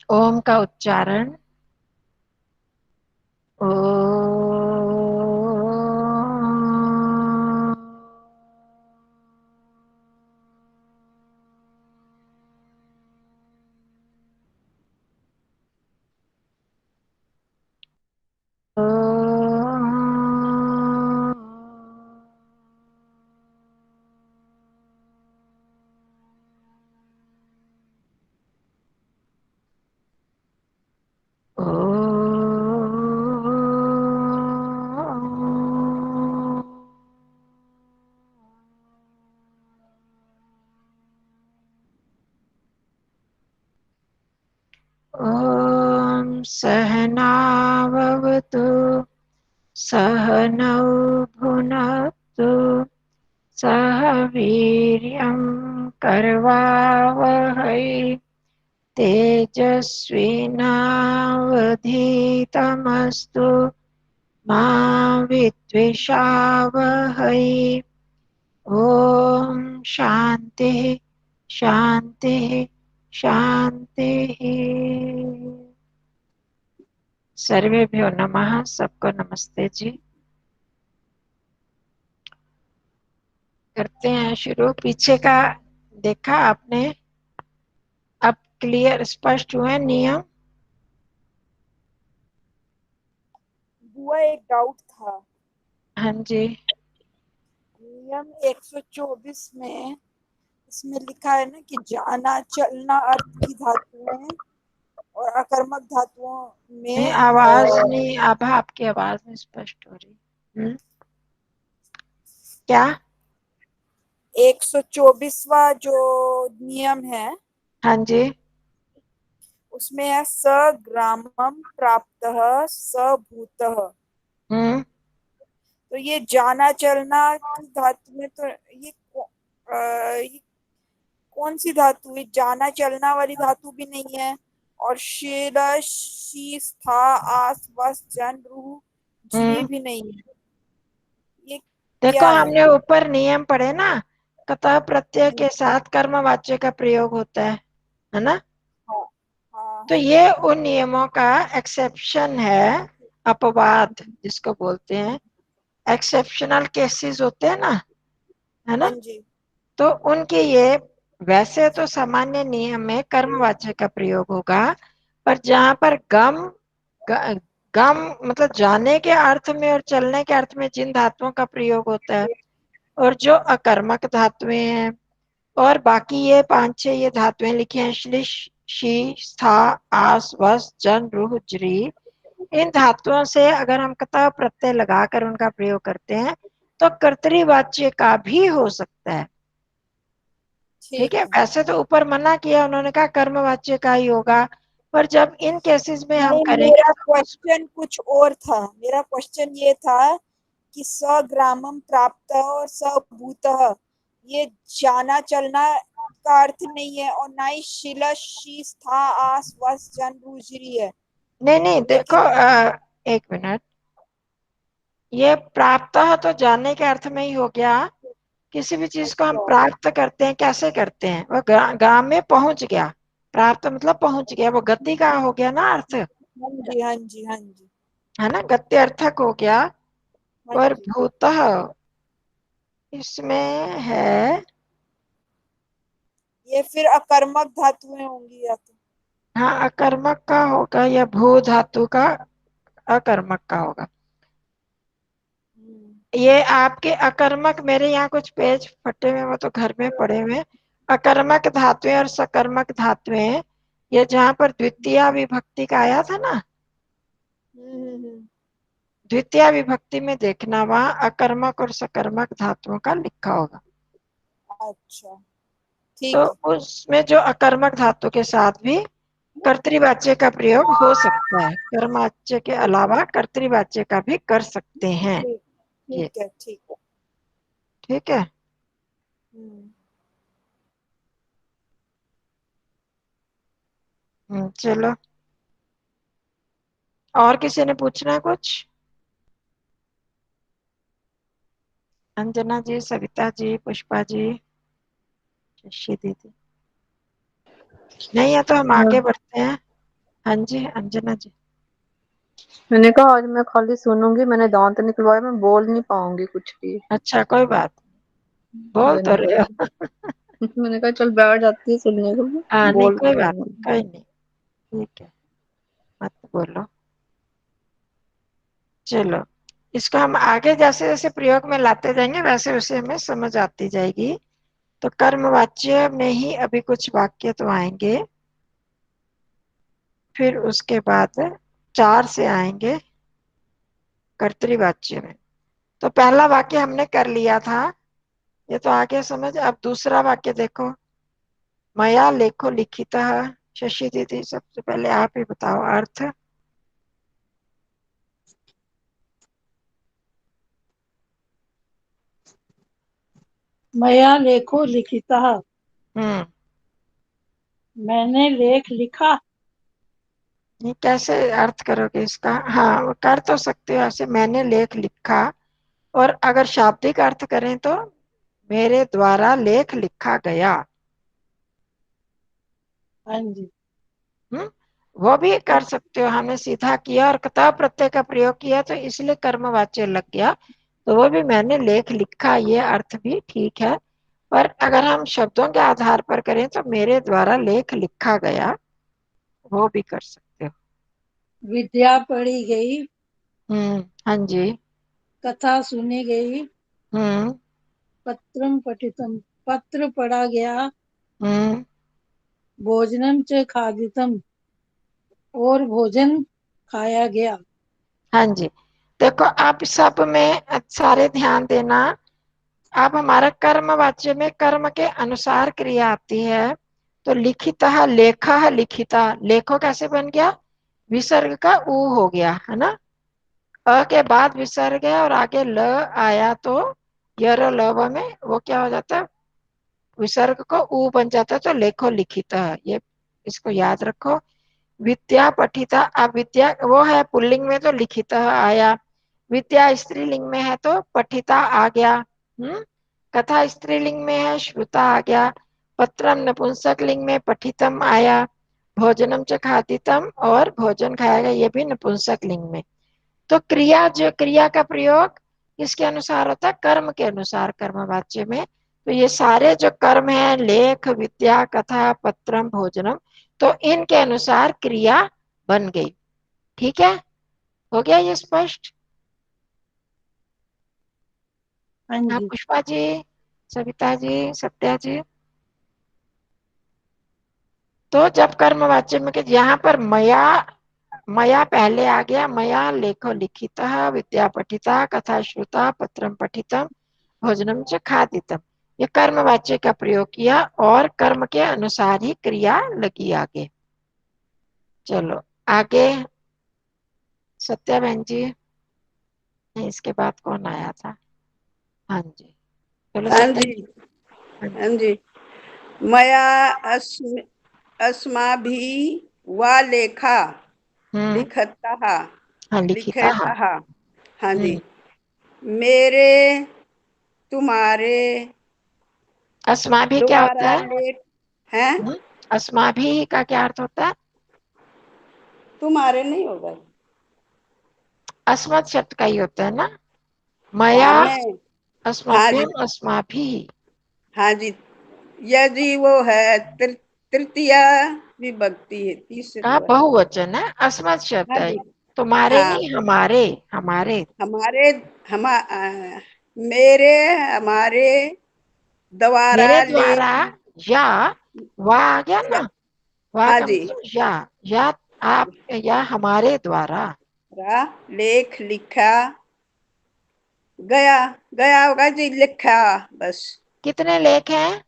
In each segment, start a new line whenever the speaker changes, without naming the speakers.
ओम का उच्चारण ओ। ॐ सहनाववतु सहनौ भुनक्तु सह वीर्यं करवावहै तेजस्विनावधीतमस्तु मा विद्विषावहै। ॐ शान्तिः शान्तिः शान्तिः। सर्वेभ्यो नमः। सबको नमस्ते जी। करते हैं शुरू। पीछे का देखा आपने? अब क्लियर स्पष्ट हुए नियम?
बुआ एक डाउट था।
हाँ जी।
नियम 124 में इसमें लिखा है ना कि जाना चलना अर्थ की धातुएं और अकर्मक धातुओं
नहीं,
में
आवाज नहीं, अब आपकी आवाज नहीं स्पष्ट हो रही। क्या?
124वां जो नियम है
हाँ जी।
उसमें है स ग्रामम प्राप्तः स भूतः।
हम्म।
तो ये जाना चलना की धातु में तो ये कौन सी धातु है? जाना चलना वाली धातु भी नहीं है और शील शी स्था आस वस जन रूह झ्री
हम्म।
भी नहीं है। ये
देखो,
क्या है?
हमने ऊपर नियम पढ़े ना, कतः प्रत्यय
हाँ
के साथ कर्मवाच्य का प्रयोग होता है ना?
हाँ हाँ
तो
हाँ
ये उन नियमों का एक्सेप्शन है, अपवाद जिसको बोलते हैं। एक्सेप्शनल केसेस होते हैं ना, है
हाँ
ना?
जी।
तो उनके ये, वैसे तो सामान्य नियम में कर्मवाच्य का प्रयोग होगा, पर जहां पर ग, गम मतलब जाने के अर्थ में और चलने के अर्थ में जिन धातुओं का प्रयोग होता है, और जो अकर्मक धातुएं हैं, और बाकी ये पांच छह ये धातुएं लिखी हैं, श्लिश शी स्था आस वस जन रूह ज्री। इन धातुओं से अगर हम कतः प्रत्यय लगाकर उनका प्रयोग करते हैं तो कर्तृवाच्य का भी हो सकता है। ठीक
ठीक
है,
है।
वैसे तो ऊपर मना किया, उन्होंने कहा कर्मवाच्य का ही होगा, पर जब इन केसेस में हम
नहीं,
करेंगे
मेरा
तो
क्वेश्चन कुछ और था। मेरा क्वेश्चन ये था कि स ग्रामम प्राप्त और स भूतः ये जाना चलना का अर्थ नहीं है और ना ही शिला शी स्था आस वस जन रुजरी है।
नहीं नहीं, देखो
लेकिन
एक मिनट। ये प्राप्त तो जानने के अर्थ में ही हो गया। किसी भी चीज को हम
अच्छा।
प्राप्त करते हैं, कैसे करते हैं? वो गांव में पहुंच गया, प्राप्त मतलब पहुंच गया, वो गति का हो गया ना अर्थ,
हाँ जी हाँ जी हाँ जी
है ना? गत्यर्थक हो गया।
हाँ
और
जी।
भूतः इसमें है,
ये फिर अकर्मक धातुएं होंगी या तो।
हाँ अकर्मक का होगा, या भू धातु का अकर्मक का होगा।
हम्म।
ये आपके अकर्मक, मेरे यहाँ कुछ पेज फटे हुए, वो तो घर में पड़े हुए। अकर्मक धातुएं और सकर्मक धातुएं, ये जहां पर द्वितीय विभक्ति का आया था ना,
हम्म।
द्वितीय विभक्ति में देखना, वहां अकर्मक और सकर्मक धातुओं का लिखा होगा।
अच्छा
तो
ठीक है।
उसमें जो अकर्मक धातु के साथ भी कर्तृवाच्य का प्रयोग हो सकता है, कर्मवाच्य के अलावा कर्तृवाच्य का भी कर सकते हैं।
ठीक
ये
ठीक है ठीक है।
ठीक है।
हम्म।
चलो, और किसी ने पूछना है कुछ? अंजना जी, सविता जी, पुष्पा जी, शशि दीदी? नहीं है तो हम आगे बढ़ते हैं। हाँ जी अंजना जी।
मैंने कहा आज मैं खाली सुनूंगी, मैंने दांत निकलवाए, मैं बोल नहीं पाऊंगी कुछ भी।
अच्छा कोई बात, बोल तो
गंदी
रहे
सी।
हो।
मैंने कहा चल बैठ जाती है सुनने को,
हाँ नहीं
बोल
कोई
नहीं
बात,
पाऊंगी।
कोई नहीं, ठीक है, मत बोलो। चलो, इसको हम आगे जैसे जैसे प्रयोग में लाते जाएंगे वैसे वैसे हमें समझ आती जाएगी। तो कर्मवाच्य में ही अभी कुछ वाक्य तो आएंगे, फिर उसके बाद 4 से आएंगे कर्तृवाच्य में। तो पहला वाक्य हमने कर लिया था, ये तो आगे समझ। अब दूसरा वाक्य देखो, मया लेखो लिखितः। शशि दीदी सबसे पहले आप ही बताओ अर्थ।
मया लेखो लिखितः,
हम्म,
मैंने लेख लिखा।
ये कैसे अर्थ करोगे इसका? हाँ वो कर तो सकते हो ऐसे, मैंने लेख लिखा। और अगर शाब्दिक अर्थ करें तो मेरे द्वारा लेख लिखा गया।
हाँ जी।
हम्म, वो भी कर सकते हो। हमने सीधा किया और कता प्रत्यय का प्रयोग किया तो इसलिए कर्मवाच्य लग गया। तो वो भी मैंने लेख लिखा, ये अर्थ भी ठीक है। पर अगर हम शब्दों के आधार पर करें तो मेरे द्वारा लेख लिखा गया, वो भी कर सकते हो।
विद्या पढ़ी गई,
हाँ जी।
कथा सुनी गई,
हम्म
पत्रम पठितम, पत्र पढ़ा गया,
हम्म
भोजनम च खादितम, और भोजन खाया गया।
हाँ जी। देखो आप सब में सारे ध्यान देना। अब हमारा कर्म वाच्य में कर्म के अनुसार क्रिया आती है। तो लिखिता लेखा लिखिता, लेखो कैसे बन गया? विसर्ग का ऊ हो गया है ना। अ के बाद विसर्ग है और आगे ल आया तो यर लव में वो क्या हो जाता है? विसर्ग को ऊ बन जाता है, तो लेखो लिखिता। ये इसको याद रखो। विद्या पठिता, अब विद्या वो है पुल्लिंग में तो लिखिता आया। विद्या स्त्रीलिंग में है तो पठिता आ गया। कथा स्त्रीलिंग में है श्रुता आ गया। पत्रम नपुंसक लिंग में पठितम आया। भोजनम च खादितम, और भोजन खाया गया, ये भी नपुंसक लिंग में। तो क्रिया, जो क्रिया का प्रयोग किसके अनुसार होता है? कर्म के अनुसार, कर्मवाच्य में। तो ये सारे जो कर्म है, लेख विद्या कथा पत्रम भोजनम, तो इनके अनुसार क्रिया बन गई। ठीक है, हो गया ये स्पष्ट?
हाँ
हाँ
जी।
पुष्पा जी, सविता जी, सत्या जी। तो जब कर्मवाच्य में यहाँ पर मया, मया पहले आ गया। मया लेखो लिखिता, विद्या पठिता, कथा श्रुता, पत्रम पठितम, भोजनम च खादितम। ये कर्मवाच्य का प्रयोग किया और कर्म के अनुसार ही क्रिया लगी आगे। चलो आगे सत्या बहन जी। नहीं, इसके बाद कौन आया था? हाँ जी, चलो
हाँ
सत्या
जी।
जी। हाँ
हाँ
जी।
जी। मया अस्म अस्माभिः वा लेखा
हम्म,
लिखतः
हाँ लिखिता हाँ।
लिखतः। हाँ जी।
हम्म,
मेरे तुम्हारे
अस्मा भी क्या होता
द्वारा
है?
लेख हैं।
अस्मा भी का क्या अर्थ होता है?
तुम्हारे नहीं होगा।
अस्मत् शब्द का ही होता है ना।
हाँ
मया
नहीं। हाँ जी।
अस्मभ्यम अस्माभि।
हाँ जी। यदि वो है तृतीय विभक्ति है, तीसरी
का
वाली।
बहुवचन है, अस्मत् शब्द
हाँ
है।
जी।
तुम्हारे
हाँ।
नहीं, हमारे। हमारे,
हमारे मेरे हमारे द्वारा
मेरे
लेख।
द्वारा, या वा आ गया ना। वा
हाँ
का
जी।
मतलब या आप, या हमारे द्वारा
लेख लिखा गया। गया होगा जी, लिखा बस।
कितने लेख हैं?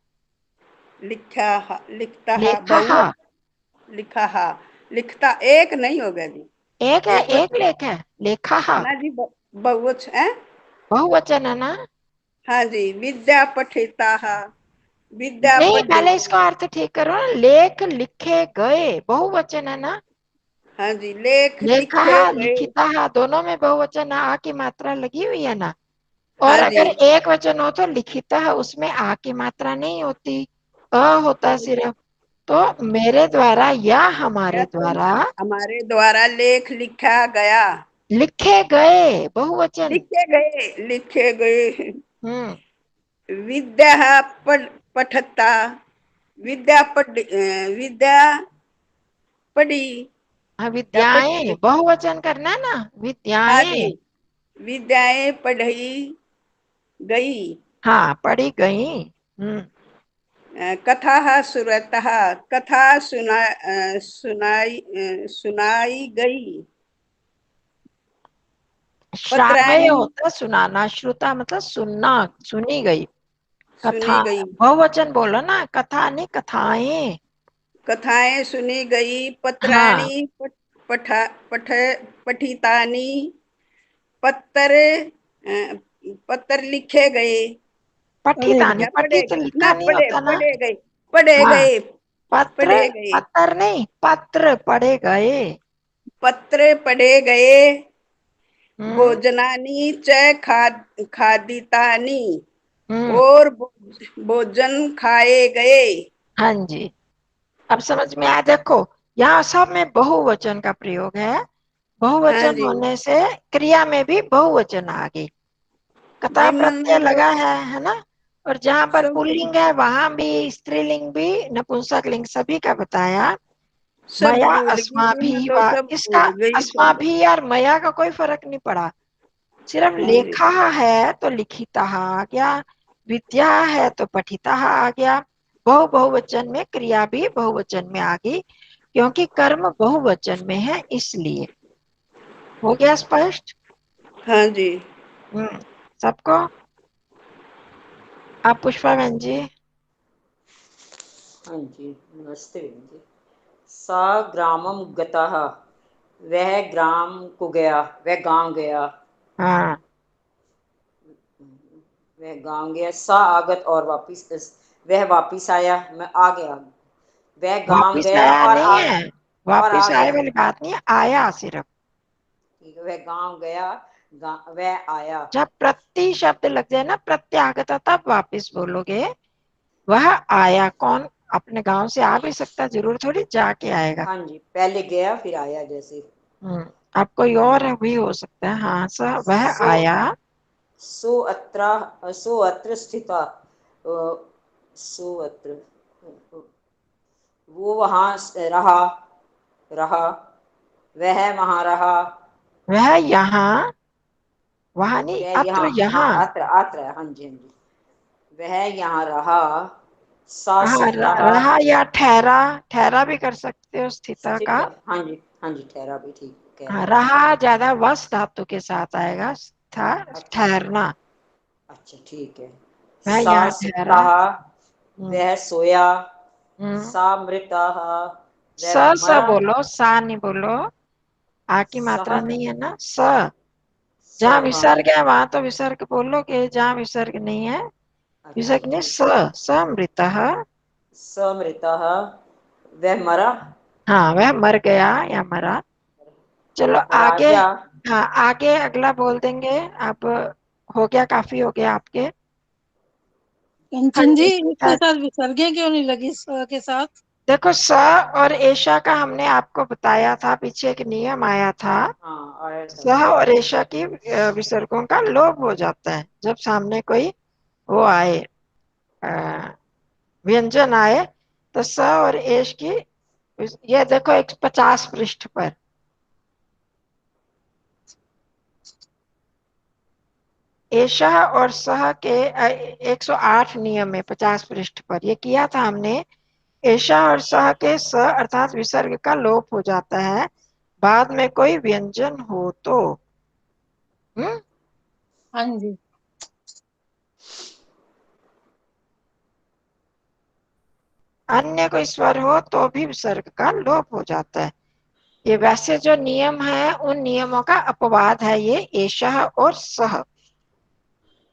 लिखा लिखता
लेखा
बहु लिखा लिखता एक नहीं होगा जी।
एक है,
एक
एक
वचन
लेख है। लेखा
ना जी, बहुवचन है।
बहुवचन है ना।
हाँ जी। विद्या पठिता, विद्या
नहीं,
पढ़ी
पहले
गई।
इसका अर्थ ठीक करो ना। लेख लिखे गए बहुवचन है ना।
हाँ जी। लेख लिखे
लेखा
गए।
लिखिता दोनों में बहुवचन आ की मात्रा लगी हुई है ना। और
हाँ जी।
अगर एक वचन हो तो लिखिता, उसमें आ की मात्रा नहीं होती, अ होता
हाँ
है
जी।
सिर्फ। तो मेरे द्वारा या हमारे
या तो
द्वारा
हमारे द्वारा लेख लिखा गया,
लिखे गए, बहुवचन।
लिखे गए।
हम्म।
विद्या पठता, विद्या पढ़ी।
हाँ,
या
विद्याएं, बहुवचन करना है ना,
हाँ जी,
विद्याएं।
विद्याएं पढ़ी गई।
हाँ, पढ़ी गई।
कथा सुरतः, कथा सुनाई गई।
श्राव्य
पत्राणी
होता है सुनाना, श्रुता मतलब सुनना, सुनी गई।
सुनी
कथा,
गई,
बहुवचन बोलो ना, कथा नहीं, कथाएं।
कथाएं सुनी गई।
हाँ,
पत्राणी पठा पठ पठितानी, पत्र पत्र लिखे गए।
पढ़े
पठितानी,
गए।
या पढ़े
पठित
ना,
लिखा नहीं
पढ़े
होता ना।
पढ़े गए, पढ़े
हाँ,
गए,
पत्र,
पढ़े गए।
पत्र नहीं, पत्र पढ़े गए।
पत्र पढ़े गए।
हम्म।
भोजनानी च खादितानी,
हम्म।
और भोजन खाए गए।
हाँ जी, अब समझ में आया। देखो, यहाँ सब में बहुवचन का प्रयोग है।
हाँ
बहुवचन
जी
होने से क्रिया में भी बहुवचन आ गई। कथा
जी,
प्रत्यय
मन तो
लगा है ना। और जहाँ पर
सब
पुल्लिंग है वहां भी स्त्रीलिंग भी नपुंसक लिंग सभी का बताया।
सब
मया
भूल गई
अस्मा
जी, मैं
भी
तो
वा,
सब
इसका
भूल गई
अस्मा
सब।
भी और मया का कोई फर्क नहीं पड़ा। सिर्फ
हाँ जी
लेखा है तो लिखिता आ गया, विद्या है तो पठिता आ गया। बहुवचन में क्रिया भी बहुवचन में आ गई, क्योंकि कर्म बहुवचन में है इसलिए। हो गया स्पष्ट?
हाँ जी।
सबको? आप पुष्पा बहन जी।
हाँ जी, नमस्ते बहन जी। सा ग्रामम गतः, वह ग्राम को गया, वह गांव गया।
हाँ,
वह गांव गया। सा आगत और वापिस, वह वापिस आया, मैं आ गया। वह गांव
वापिस
गया
आया
और
नहीं है,
आ
वापिस आए
गया।
वाली बात नहीं है, आया सिर्फ।
ठीक है, वह गांव गया, वह आया।
जब प्रति शब्द लग जाए ना, प्रत्यागत, तब वापिस बोलोगे। वह आया कौन? अपने गांव से आ भी सकता, जरूर थोड़ी जाके आएगा।
हाँ जी, पहले गया फिर आया जैसे।
अब कोई और भी हो सकता है। हाँ, सर वह
सो
आया।
सो अत्र स्थिता, सो अत्र, वो वहां रहा, रहा, वह वहां रहा।
वह यहाँ, वहां नहीं,
वह
अत्र
यहाँ, हाँ
यहाँ।
अत्र, अत्र, हाँ जी हाँ जी। वह यहाँ रहा। सा
हाँ,
रहा,
रहा या ठहरा, ठहरा भी कर सकते हो स्थिता
स्थित।
का।
हाँ जी हाँ जी, ठहरा भी ठीक कह रहे
हाँ,
हैं।
रहा ज्यादा वस धातु के साथ आएगा, था
अच्छा
ठहरना।
अच्छा, ठीक है।
वह
सा
यहाँ ठहरा।
सुता,
हम्म।
वह सोया।
हम्म।
सा मृता, वह
स
मरा।
बोलो, सा नहीं बोलो। आ की
सह,
मात्रा नहीं है ना, स।
स,
जहाँ
हाँ
विसर्ग है वहां तो विसर्ग बोलोगे, जहाँ विसर्ग नहीं है
अच्छा
विसर्ग नहीं।
ठीक।
समृत।
समृता, वह मरा।
हाँ, वह मर गया या मरा। चलो आगे।
राजा,
हाँ, आगे अगला बोल देंगे अब। हो गया, काफी हो गया आपके। हाँ
कंचन जी,
जी
इसके
सीता।
साथ विसर्गे क्यों नहीं लगी स के साथ?
देखो, स और एशा का हमने आपको बताया था, पीछे एक नियम आया था।
हाँ आया था।
स और एशा की विसर्गों का लोप हो जाता है जब सामने कोई वो आए, अ, व्यंजन आए। तो स और एश की, ये देखो 150 पृष्ठ पर। एशा और सह के 108 नियम में 50 पृष्ठ पर ये किया था हमने। एशा और सह के स अर्थात विसर्ग का लोप हो जाता है बाद में कोई व्यंजन हो तो। हम्म।
हाँ जी।
अन्य कोई स्वर हो तो भी विसर्ग का लोप हो जाता है। ये वैसे जो नियम है उन नियमों का अपवाद है ये एशा और सह।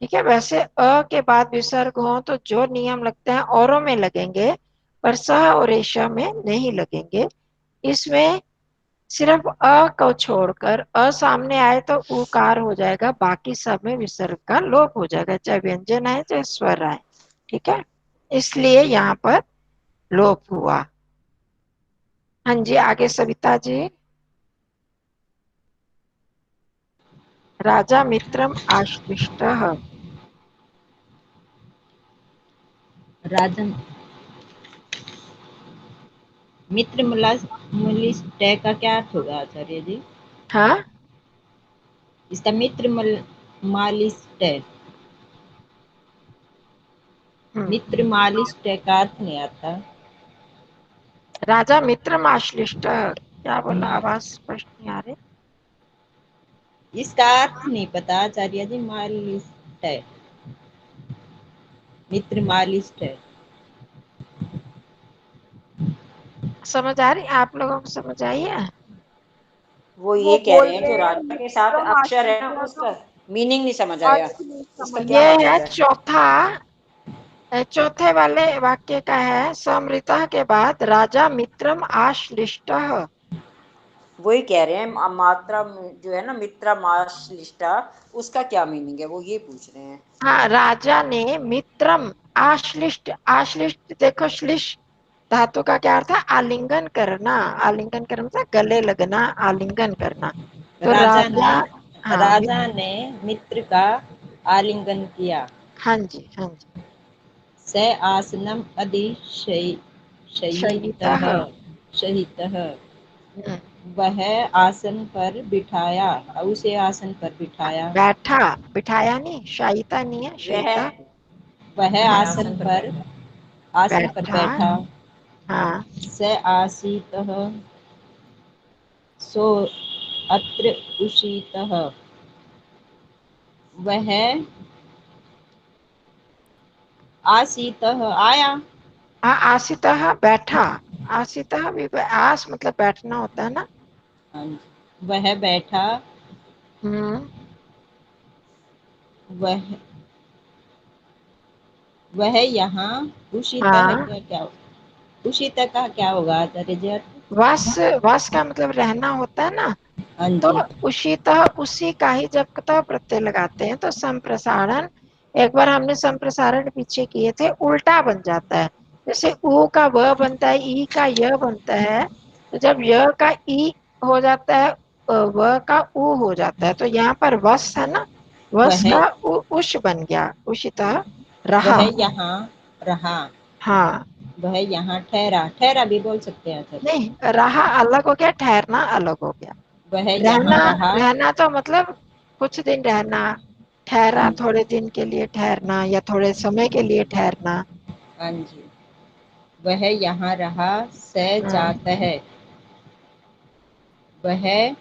ठीक है, वैसे अ के बाद विसर्ग हो तो जो नियम लगते हैं औरों में लगेंगे, पर सह और एशा में नहीं लगेंगे। इसमें सिर्फ अ को छोड़कर, अ सामने आए तो उकार हो जाएगा, बाकी सब में विसर्ग का लोप हो जाएगा, चाहे व्यंजन आए चाहे स्वर आए। ठीक है, इसलिए यहाँ पर लोप हुआ। हाँ जी, आगे सविता जी। राजा मित्रम आश्लिष्टः।
राजन मित्र मुलिष्ट का क्या अर्थ होगा आचार्य जी?
हाँ,
इसका मित्र मालिष्ट, मित्र मालिष्ट का अर्थ नहीं आता।
राजा मित्रम आश्लिष्टः, क्या बोला? आवाज स्पष्ट नहीं आ रही।
इसका अर्थ नहीं पता आचार्य जी। मालिष्ट है, मित्र मालिष्ट है।
समझ आ रही? आप लोगों को समझ आई है?
वो
वो
ये कह
बोल
रहे हैं
रहे
जो
हैं
राजा के साथ
मित्रम
अक्षर है ना,
आश्लिष्ट
उसका
तो
मीनिंग नहीं समझ आया।
अर्थ नहीं
इसका
समझ
क्या
ये
आया।
है
मतलब है?
चौथे वाले वाक्य का है, समृता के बाद राजा मित्रम आश्लिष्टः।
वही कह रहे हैं मात्रा जो है ना, मित्रा माश्लिष्टा, उसका क्या मीनिंग है, वो ये पूछ रहे हैं।
हाँ, राजा ने मित्रम आश्लिष्ट, आश्लिष्ट देखो, श्लिष्ट धातु का क्या अर्थ है? आलिंगन करना। आलिंगन करना मतलब गले लगना, आलिंगन करना। तो राजा, हाँ
राजा ने मित्र का आलिंगन किया।
हाँ जी, हाँ जी।
स आसनम
शयितः।
शयितः शयितः,
हम्म,
वह आसन पर बिठाया, उसे आसन पर बिठाया।
बैठा, बिठाया नहीं, शायिता नहीं है,
वह
शयिता।
वह
वह
आसन
आसन पर
पर
बैठा।
बैठा,
बैठा।
हाँ।
स आसीतः सो अत्र उषितः, वह आसीतः आया।
आसितः बैठा। आसितः भी आस मतलब बैठना होता है ना।
हाँ जी, वह बैठा।
हम्म,
वह वह यहाँ उषितः
हाँ।
क्या क्या उषितः का क्या होगा आचार्य जी?
वस, वस का मतलब रहना होता है ना।
हाँ
तो
जी।
उषितः उसी का ही जब कतः प्रत्यय लगाते हैं तो संप्रसारण, एक बार हमने संप्रसारण पीछे किए थे, उल्टा बन जाता है। जैसे उ का व बनता है, ई का य बनता है, तो जब य का ई हो जाता है, व का उ हो जाता है, तो यहाँ पर वस है ना, वस
वह
का उष बन गया, उषितः रहा।
वह यहाँ रहा।
हाँ,
वह यहाँ ठहरा, ठहरा भी बोल सकते हैं आचार्य जी।
नहीं, रहा अलग हो गया, ठहरना अलग हो गया।
वह
रहना,
यहाँ रहा।
रहना तो मतलब कुछ दिन रहना, ठहरा थोड़े दिन के लिए ठहरना या थोड़े समय के लिए ठहरना।
हाँ जी। वह यहाँ रहा। स
हाँ,
जाता है, वह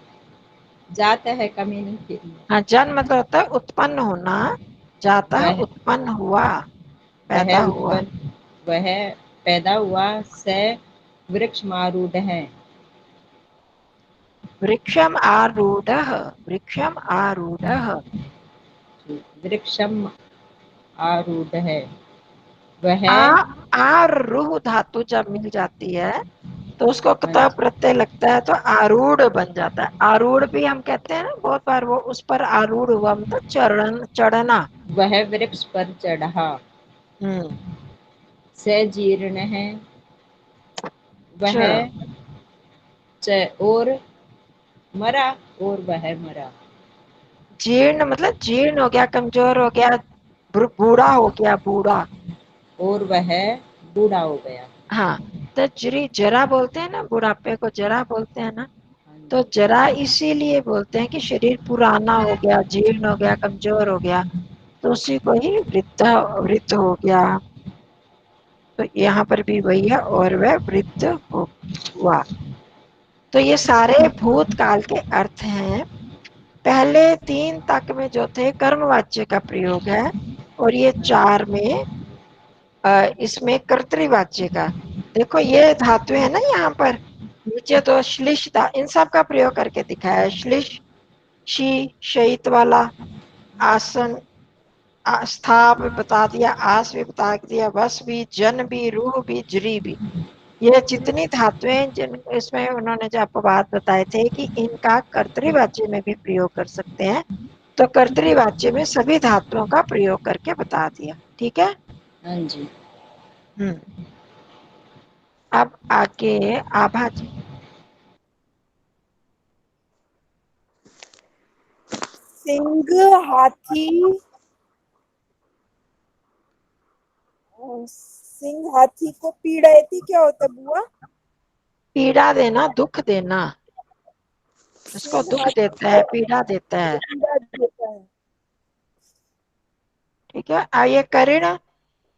जाता है का मीनिंग।
हाँ, जन्म मतलब होता है उत्पन्न होना, जाता है
वह
उत्पन्न हुआ,
वह
पैदा हुआ।
उत्पन्न, वह पैदा हुआ। स वृक्ष मारूढ़ है।
वृक्षम आरूढ़, वृक्षम आरूढ़।
वृक्षम आरूढ़ है। वह
आरूढ़ धातु जब मिल जाती है तो उसको
हाँ
कतः
जी,
प्रत्यय लगता है तो आरूढ़ बन जाता है। आरूढ़ भी हम कहते हैं ना, बहुत बार वो उस पर आरूढ़ हुआ मतलब चढ़ना।
वह वृक्ष पर चढ़ा।
हम्म,
स जीर्ण है।
च,
वह और मरा, और वह मरा।
जीर्ण मतलब जीर्ण हो गया, कमजोर हो गया, बूढ़ा हो गया, बूढ़ा।
और वह बूढ़ा हो गया।
हाँ, तो जरा बोलते हैं ना, बुढ़ापे को जरा बोलते हैं ना।
हाँ
तो
जी।
जरा इसीलिए बोलते हैं कि शरीर पुराना हो गया, जीर्ण हो गया, कमजोर हो गया, तो उसी को ही वृद्ध हो गया। तो यहाँ पर भी वही है, और वह वृद्ध हुआ। तो ये सारे भूतकाल के अर्थ हैं। पहले तीन तक में जो थे कर्मवाच्य का प्रयोग है, और ये चार में इसमें कर्तृवाच्य का। देखो ये धातु है ना यहाँ पर, नीचे तो श्लिष था, इन सब का प्रयोग करके दिखाया है। श्लिष, शी, शयित वाला, आसन, आस्था भी बता दिया, आस भी बता दिया, वस भी, जन भी, रूह भी, जरी भी। ये जितनी धातुएं जिन इसमें उन्होंने जो अपवाद बताए थे कि इनका कर्तृवाच्य में भी प्रयोग कर सकते हैं, तो कर्तृवाच्य में सभी धातुओं का प्रयोग करके बता दिया। ठीक है।
हाँ जी।
हम्म, अब आगे आभा जी।
सिंह हाथी, सिंह हाथी को पीड़यति क्या होता है बुआ?
पीड़ा देना, दुख देना, उसको
सिंह
दुख
हाथी
देता है,
को
पीड़ा देता है।
पीड़ा देता है।
ठीक है। आइए करिण,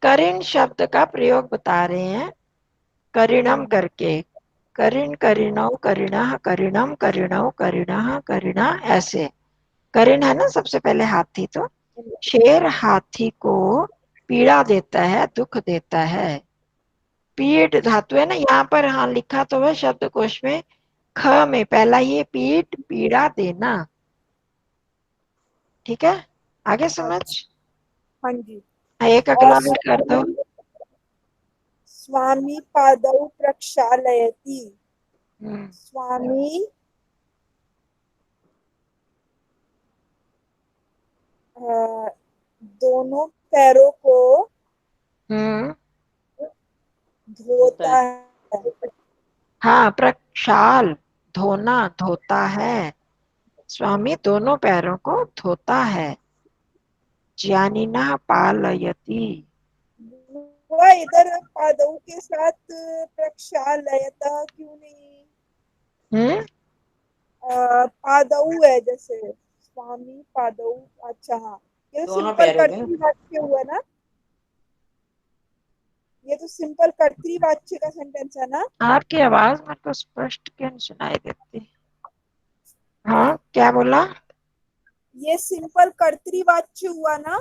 करिण शब्द का प्रयोग बता रहे हैं, करिणम करके। करिण, करिणौ, करिणः, करिणम, करिणौ, करिणः, करिणा, ऐसे। करिण है ना सबसे पहले हाथी। तो शेर हाथी को पीड़ा देता है, दुख देता है। पीड़ धातु है ना यहाँ पर, हाँ लिखा तो है शब्दकोश में, ख में पहला ये पीठ, पीड़ा देना। ठीक है, आगे समझ।
हाँ जी।
एक
और
अगला भी कर दो।
स्वामी पादौ प्रक्षालयति,
हम्म,
स्वामी दोनों पैरों को
हम्म,
होता
धोता
है।
है।
हाँ, प्रक्षाल, धोना, धोता है। स्वामी दोनों पैरों को धोता है। ज्ञानिनः पालयति।
वह इधर पादौ के साथ प्रक्षालयता क्यों नहीं?
हम्म,
पादौ है जैसे, स्वामी पादौ। अच्छा हाँ, ये तो
दोनों
सिंपल
पैरों के।
कर्तृवाच्य हुआ ना, ये तो सिंपल कर्तृवाच्य का सेंटेंस है ना।
आपकी आवाज मेरे को स्पष्ट क्यों नहीं सुनाई देती? हाँ, क्या बोला?
ये सिंपल कर्तृवाच्य हुआ ना।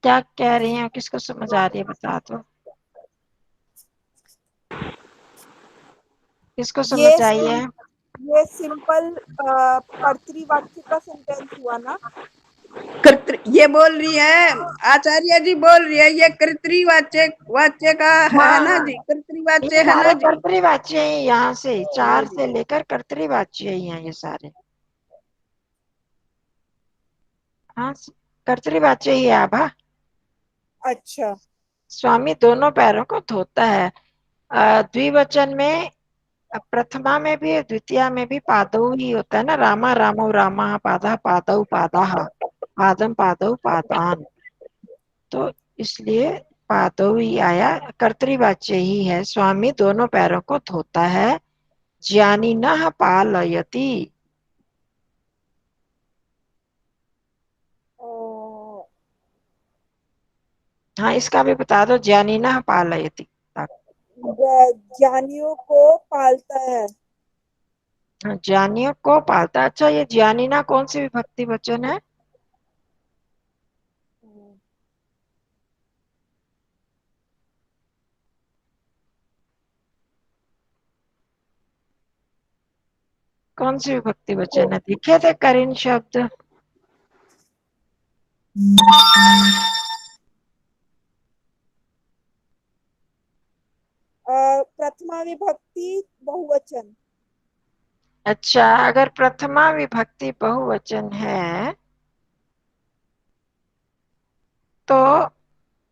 क्या कह रही हैं, किसको समझ आ रही है बता दो, किसको समझ
ये
आई है?
ये सिंपल कर्तृवाच्य का सेंटेंस हुआ ना।
कर्तृ ये बोल रही है, आचार्य जी बोल रही है, ये कर्तृवाच्य वाच्य का है ना
हाँ,
जी,
ये
कर्तृवाच्य है ना
सारे
जी।
कर्तृवाच्य हैं, यहाँ से
हाँ
4
जी।
से लेकर कर्तृवाच्य ही हैं ये सारे। हाँ, कर्तृवाच्य ही है आभा।
अच्छा।
स्वामी दोनों पैरों को धोता है। द्विवचन में, प्रथमा में भी द्वितीया में भी पादौ ही होता है ना, रामा रामौ रामा, पादा पादौ पादाः, पादम पादौ पादान। तो इसलिए पादौ ही आया, कर्तृवाच्य ही है। स्वामी दोनों पैरों को धोता है। ज्ञानिनः पालयति। हाँ, इसका भी बता दो, ज्ञानिनः पालयति।
ज्ञानियों को पालता है।
हाँ, ज्ञानियों को पालता। अच्छा, ये ज्ञानिना कौन सी विभक्ति वचन है? कौन सी विभक्ति वचन है? दिखे थे करिन शब्द।
प्रथमा विभक्ति बहुवचन।
अच्छा, अगर प्रथमा विभक्ति बहुवचन है तो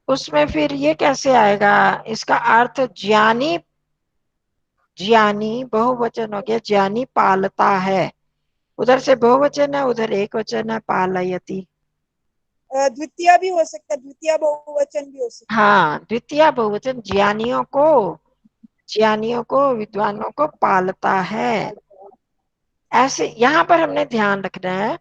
उसमें फिर ये कैसे आएगा? इसका अर्थ ज्ञानी, ज्ञानी बहुवचन हो गया, ज्ञानी पालता है। उधर से बहुवचन है, उधर एक वचन है, पालयति।
द्वितीय भी हो सकता है, द्वितीय बहुवचन भी हो सकता है।
हाँ, द्वितीय बहुवचन, ज्ञानियों को, ज्ञानियों को, विद्वानों को पालता है। ऐसे यहाँ पर हमने ध्यान रखना है,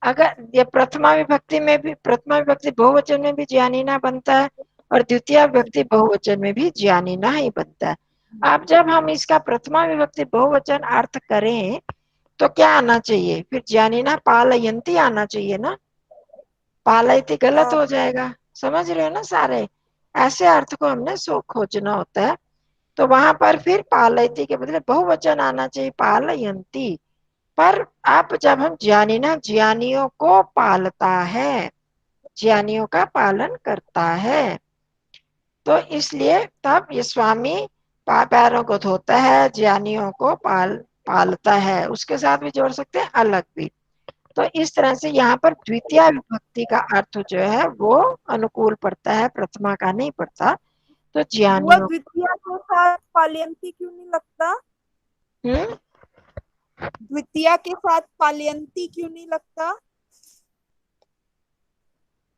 अगर ये प्रथमा विभक्ति में भी, प्रथमा विभक्ति बहुवचन में भी ज्ञानीना बनता है और द्वितीय विभक्ति बहुवचन में भी ज्ञानीना ही बनता है। अब जब हम इसका प्रथमा विभक्ति बहुवचन अर्थ करें तो क्या आना चाहिए? फिर ज्ञानीना पालयंती आना चाहिए ना, पालयती गलत हो जाएगा। समझ रहे हो ना सारे? ऐसे अर्थ को हमने सो खोजना होता है। तो वहां पर फिर पालयती के बदले बहुवचन आना चाहिए, पालयंती। पर अब जब हम ज्ञानीना, ज्ञानियों को पालता है, ज्ञानियों का पालन करता है, तो इसलिए तब ये स्वामी पैरों को धोता है, ज्ञानियों को पालता है। उसके साथ भी जोड़ सकते हैं, अलग भी। तो इस तरह से यहाँ पर द्वितीय विभक्ति का अर्थ जो है वो अनुकूल पड़ता है, प्रथमा का नहीं पड़ता। तो
वो
ज्ञानियों।
द्वितीय के साथ पालयंती क्यों नहीं लगता?
हम्म,
द्वितीया के साथ पालयंती क्यों नहीं लगता?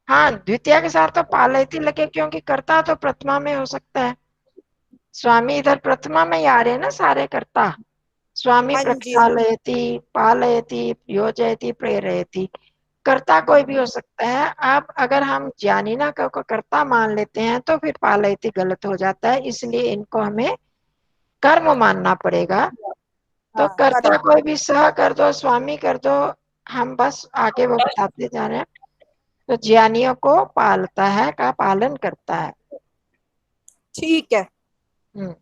हाँ, द्वितीय के साथ तो पालयती लगे, क्योंकि कर्ता तो प्रथमा में हो सकता है। स्वामी इधर प्रथमा में ही आ रहे हैं ना सारे कर्ता। स्वामी
हाँ जी, हाँ।
प्रक्षालयति, पालयति, योजयति, प्रेरयति। कर्ता कोई भी हो सकता है। अब अगर हम ज्ञानीना को कर्ता मान लेते हैं तो फिर पालयति गलत हो जाता है, इसलिए इनको हमें कर्म मानना पड़ेगा। तो
हाँ,
कर्ता
कर्म।
कोई भी सह कर दो, स्वामी कर दो, हम बस आगे वो बताते जा रहे हैं। तो ज्ञानियों को पालता है का पालन करता है।
ठीक है।
हम्म।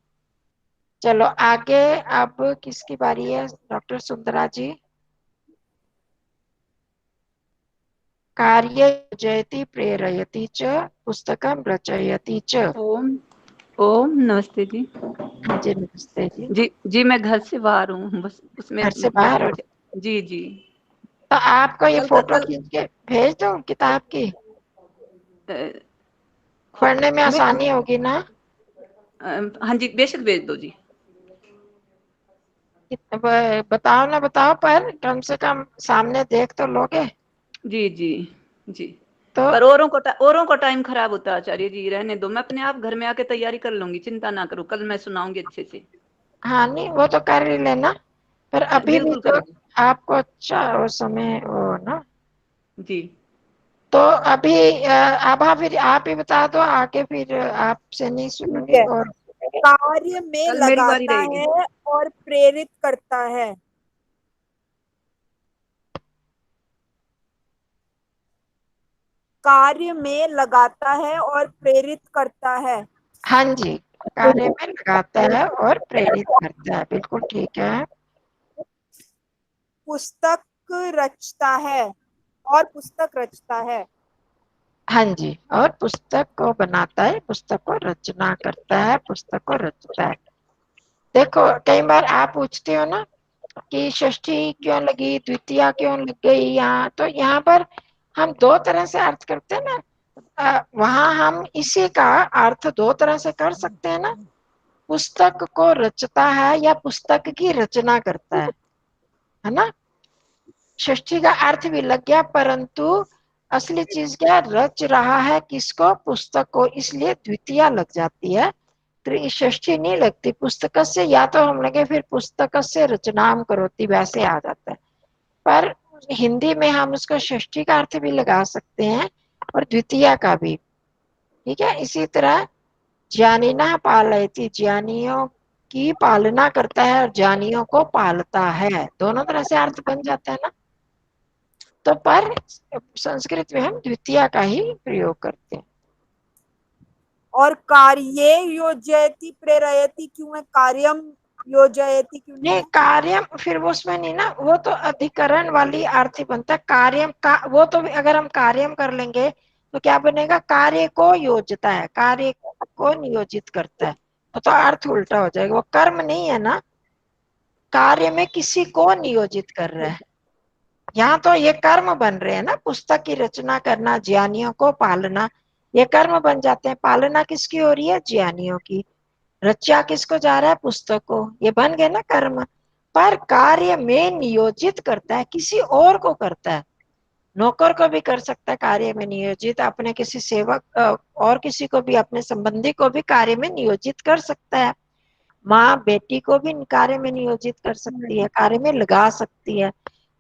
चलो आगे, अब किसकी बारी है? डॉक्टर सुंदरा जी। कार्य योजयति प्रेरयति च पुस्तकम रचयति च।
ओम ओम नमस्ते जी।
हाँ जी, नमस्ते जी।
जी मैं घर से बाहर हूँ, बस उसमें
घर से
बैठे
बाहर हो?
बैठे। जी जी।
तो आपको ये
कल
फोटो
कल
खींच के भेज दूं किताब की,
अ,
पढ़ने में
मैं
आसानी होगी ना?
हाँ जी बेशक भेज दो जी।
बताओ ना, बताओ, पर कम से कम सामने देख तो लोगे।
जी जी जी।
तो
पर औरों को टाइम खराब होता है आचार्य जी, रहने दो, मैं अपने आप घर में आके तैयारी कर लूंगी, चिंता ना करो, कल मैं सुनाऊंगी अच्छे से।
हाँ, नहीं वो तो कर ही लेना, पर अभी भी
बिल्कुल
जो
करूंगी।
आपको अच्छा वो समय हो ना।
जी।
तो अभी आभा फिर आप ही बता दो आगे, फिर आपसे नहीं
ठीक
सुनूंगी।
है।
और
कार्य में
कल मेरी बारी
लगाता
रहेगी।
है और प्रेरित करता है। कार्य में लगाता है और प्रेरित करता है।
हाँ जी, कार्य में लगाता है और प्रेरित करता है, बिल्कुल ठीक है।
पुस्तक रचता है और पुस्तक रचता है।
हाँ जी, और पुस्तक को बनाता है, पुस्तक को रचना करता है, पुस्तक को रचता है। देखो कई बार आप पूछते हो ना कि षष्ठी क्यों लगी, द्वितीया क्यों लग गई यहाँ, तो यहाँ पर हम दो तरह से अर्थ करते हैं ना। वहां हम इसी का अर्थ दो तरह से कर सकते हैं ना। पुस्तक को रचता है या पुस्तक की रचना करता है ना। षष्ठी का अर्थ भी लग गया, परंतु असली चीज क्या, रच रहा है किसको, पुस्तक को, इसलिए द्वितीया लग जाती है। तो षष्ठी नहीं लगती पुस्तक से, या तो हम लगे फिर पुस्तक से रचनाम करोति, वैसे आ जाता है। पर हिंदी में हम उसको षष्ठी का अर्थ भी लगा सकते हैं और द्वितीया का भी। ठीक है, इसी तरह ज्ञानिना पालयति, ज्ञानियों की पालना करता है और ज्ञानियों को पालता है, दोनों तरह से अर्थ बन जाता है ना। तो पर संस्कृत में हम द्वितीया का ही प्रयोग करते हैं।
और कार्ये योजयति प्रेरयति क्यों है? कार्यम योजयति क्यों नहीं
नहीं,
है?
कार्य फिर वो उसमें नहीं ना, वो तो अधिकरण वाली अर्थ ही बनता है। कार्य का वो तो अगर हम कार्यम कर लेंगे तो क्या बनेगा, कार्य को योजता है, कार्य को नियोजित करता है, तो अर्थ उल्टा हो जाएगा। वो कर्म नहीं है ना, कार्य में किसी को नियोजित कर रहा है। यहाँ तो ये कर्म बन रहे हैं ना, पुस्तक की रचना करना, ज्ञानियों को पालना, ये कर्म बन जाते हैं। पालना किसकी हो रही है, ज्ञानियों की। रचा किसको जा रहा है, पुस्तक को, ये बन गए ना कर्म। पर कार्य में नियोजित करता है, किसी और को करता है। नौकर को भी कर सकता है कार्य में नियोजित, अपने किसी सेवक और किसी को भी, अपने संबंधी को भी कार्य में नियोजित कर सकता है। माँ बेटी को भी कार्य में नियोजित कर सकती है, कार्य में लगा सकती है।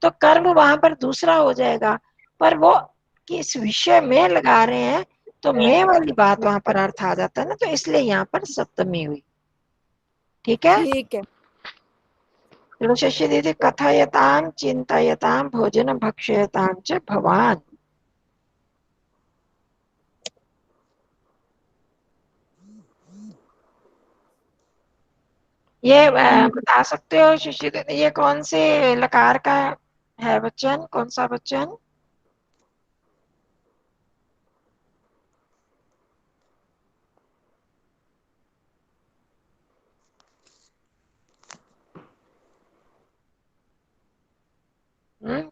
तो कर्म वहां पर दूसरा हो जाएगा, पर वो किस विषय में लगा रहे हैं, तो मैं वाली बात वहां पर अर्थ आ जाता है ना, तो इसलिए यहाँ पर सप्तमी हुई। ठीक है।
ठीक है।
चलो शशि दीदी, कथयताम चिंतयताम भोजन भक्षयताम च भवान। ये बता सकते हो शशि दीदी, ये कौन से लकार का है वचन, कौन सा वचन?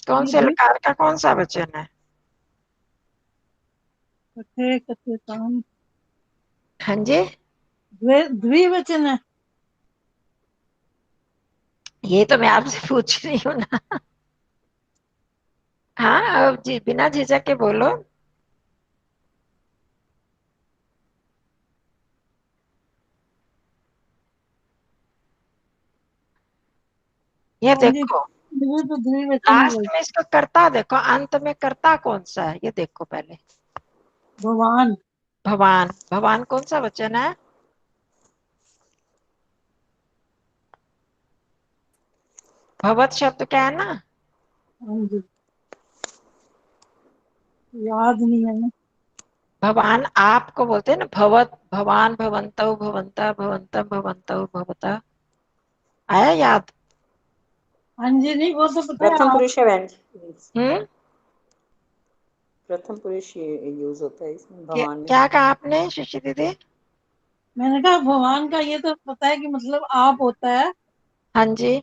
कौन से लकार का कौन सा वचन है?
कथे कथेताम,
हाँ जी,
द्विवचन है।
ये तो मैं आपसे पूछ रही हूँ ना। हाँ, अब जी बिना झिझक के बोलो। ये
हाँ जी,
देखो,
मुझे तो द्विवचन ही
लास्ट
लग।
में इसका कर्ता देखो, अंत में कर्ता कौन सा है ये देखो पहले।
भगवान।
भगवान, भगवान कौन सा वचन है? भगवत शब्द क्या है ना?
हाँ जी, याद नहीं है ना।
भगवान आपको बोलते हैं ना, भवत भवान भवंतौ भवंता भवंतम भवंतौ भवता। आया याद?
हाँ जी, नहीं वो तो पता है
प्रथम
आप।
पुरुष है बहन जी।
हम्म।
प्रथम पुरुष यूज होता है इसमें
क्या
भगवान में।
क्या कहा आपने शिशि दीदी?
मैंने कहा भगवान का ये तो पता है कि मतलब आप होता है,
हाँ जी।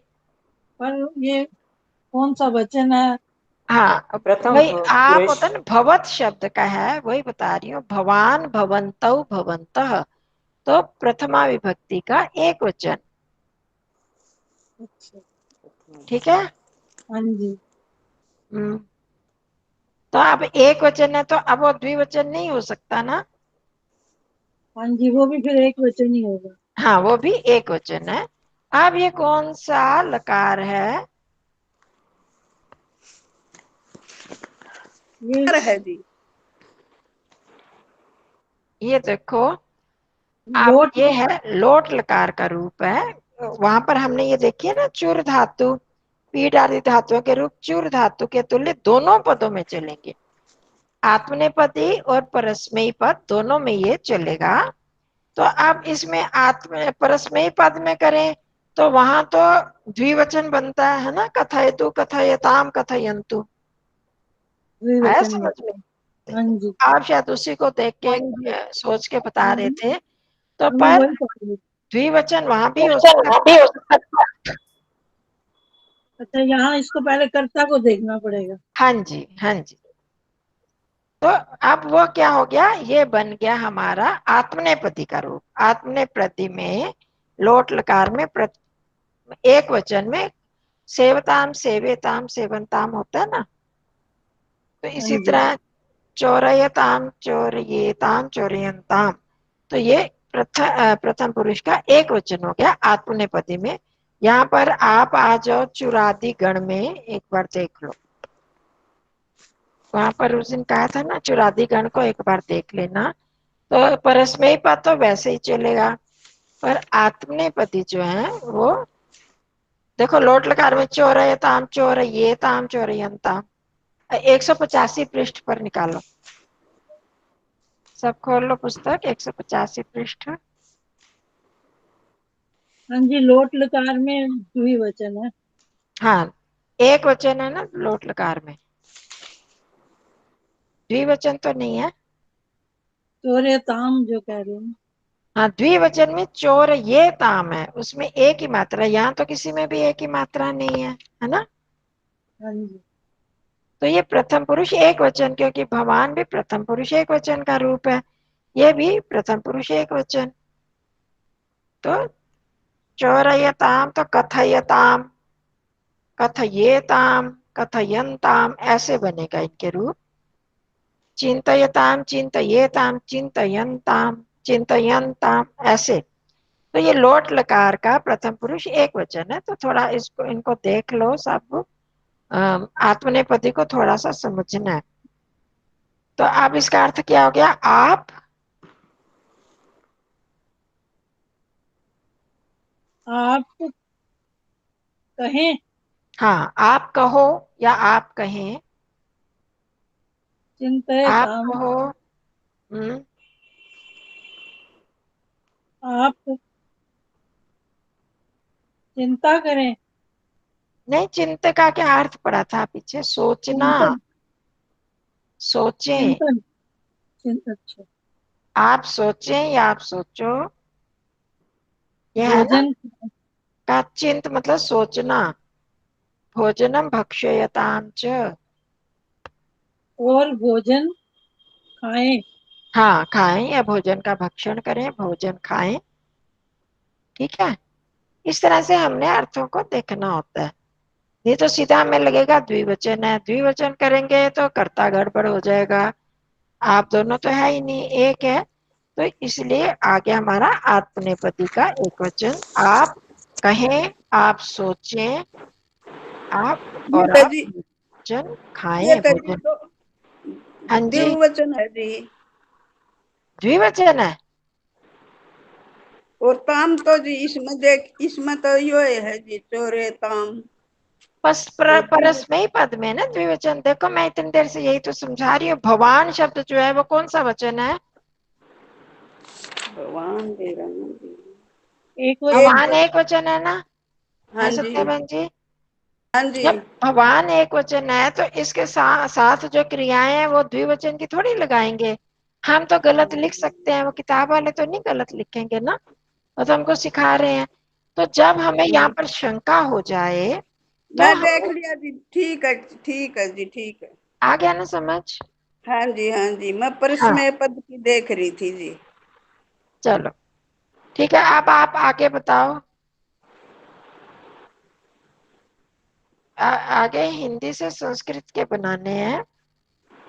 पर ये कौन सा वचन है?
हाँ,
प्रथम
वही आप
पुरुष।
होता है ना, भवत शब्द का है, वही बता रही हूँ। भवान भवंतौ भवंतः, तो प्रथमा विभक्ति का एक वचन।
अच्छा।
ठीक है।
हाँ जी।
हम्म। तो अब एक वचन है तो अब वो द्विवचन नहीं हो सकता ना।
हाँ जी, वो भी फिर एक वचन ही होगा।
हाँ, वो भी एक वचन है। अब ये कौन सा लकार है?
ये
है जी।
ये देखो, आप
लोट।
ये है लोट लकार का रूप है। वहां पर हमने ये देखी है ना, चुर धातु, पीठ आदि धातुओं के रूप चुर धातु के तुल्य दोनों पदों में चलेंगे। आत्मनेपदी और परस्मयी पद दोनों में ये चलेगा। तो अब इसमें आत्म परस्मयी पद में करें तो वहां तो द्विवचन बनता है ना, कथयतु कथयताम कथयंतु। आया
द्विवचन
समझ में?
में। हाँ जी।
आप शायद उसी को देख के
हाँ जी।
सोच के बता रहे
हाँ,
थे। तो
मैं
पर
वही पकड़ रही थी।
द्विवचन वहां भी हो
द्विवचन
सकता
वहाँ
है।
भी हो सकता है। अच्छा, यहाँ इसको पहले कर्ता को देखना पड़ेगा।
हाँ जी, हाँ जी। तो अब वो क्या हो गया, ये बन गया हमारा आत्मनेपदी का रूप। आत्मनेपदी में लोट लकार में एक वचन में सेवताम सेवेताम सेवंताम होता है ना। तो
हाँ
इसी
जी।
तरह चौरयताम चौरयेताम चौरयंताम, तो ये प्रथम पुरुष का एक वचन हो गया आत्मनेपदी में। यहाँ पर आप आ जाओ चुरादी गण में, एक बार देख लो। वहां पर उस दिन कहा था ना, चुरादी गण को एक बार देख लेना। तो परस्मयी पद तो वैसे ही चलेगा, पर आत्मनेपदी जो है वो देखो, लोट लकार में चौरयताम चौरयेताम चौरयंताम। 185 पृष्ठ पर निकालो, सब खोल लो पुस्तक, 185 पृष्ठ।
हाँ जी, लोट लकार में द्विवचन है।
हाँ, एक वचन है ना लोट लकार में, द्विवचन तो नहीं है।
चोरे ताम जो कह रहे हैं।
हाँ, द्विवचन में चोर ये ताम है, उसमें एक ही मात्रा। यहाँ तो किसी में भी एक ही मात्रा नहीं है ना।
हाँ जी।
तो ये प्रथम पुरुष एक वचन, क्योंकि भगवान भी प्रथम पुरुष एक वचन का रूप है, ये भी प्रथम पुरुष एक वचन। तो चौरयताम तो कथयताम, कथयेताम, कथयंताम, ऐसे बनेगा इनके रूप। चिंतयताम चिंतयेताम चिंतयंताम चिंतयंताम, ऐसे। तो ये लोट लकार का प्रथम पुरुष एक वचन है। तो थोड़ा इसको इनको देख लो सब। आत्मनेपदी को थोड़ा सा समझना है। तो अब इसका अर्थ क्या हो गया? आप
आप कहें।
हाँ, आप कहो या आप कहें।
चिंतय
आप
ताम।
कहो। हम्म।
आप चिंता करें।
नहीं, चिंता का क्या अर्थ पड़ा था पीछे? सोचना,
चिंतन।
सोचें।
चिंतन। अच्छा।
आप सोचें या आप सोचो, यह है ना।
भोजन।
का चिंत मतलब सोचना। भोजनम भक्षयताम च।
और भोजन खाएं।
हाँ, खाएं या भोजन का भक्षण करें, भोजन खाएं। ठीक है। इस तरह से हमने अर्थों को देखना होता है, नहीं तो सीधा हमें लगेगा द्विवचन है, द्विवचन करेंगे तो कर्ता गड़बड़ हो जाएगा। आप दोनों तो है ही नहीं, एक है, तो इसलिए आगे हमारा आत्मनेपदी का एक वचन। आप कहें, आप सोचें, आप
ये
और
तो
आप
जी,
भोजन
ये
खाएं,
तो जी
भोजन।
दो
हाँ जी,
द्विवचन है जी।
द्विवचन है।
और ताम तो जी इसमें देख, इसमें तो यो है जी, चोरे ताम। तो
परस्मयी पद में ना द्विवचन। देखो मैं इतनी देर से यही तो समझा रही हूँ, भगवान शब्द जो है वो कौन सा वचन है?
भगवान दे रहा हूँ जी।
एक
एक
वचन।
भगवान एक वचन है ना?
हाँ
है
जी,
सत्य बहन जी?
हाँ जी,
जब भगवान एक वचन है तो इसके साथ जो क्रियाएं हैं वो द्विवचन की थोड़ी लगाएंगे। हम तो गलत लिख सकते हैं, वो किताब वाले तो नहीं गलत लिखेंगे ना, वो तो हमको सिखा रहे हैं। तो जब हमें यहाँ पर शंका हो जाए तो
मैं देख
हम,
लिया जी। ठीक है, ठीक है जी, ठीक है।
आ गया ना समझ?
हाँ जी, हाँ जी, मैं
हाँ,
परस्मय पद की देख रही थी जी।
चलो ठीक है, अब आप आगे बताओ। आगे हिंदी से संस्कृत के बनाने हैं।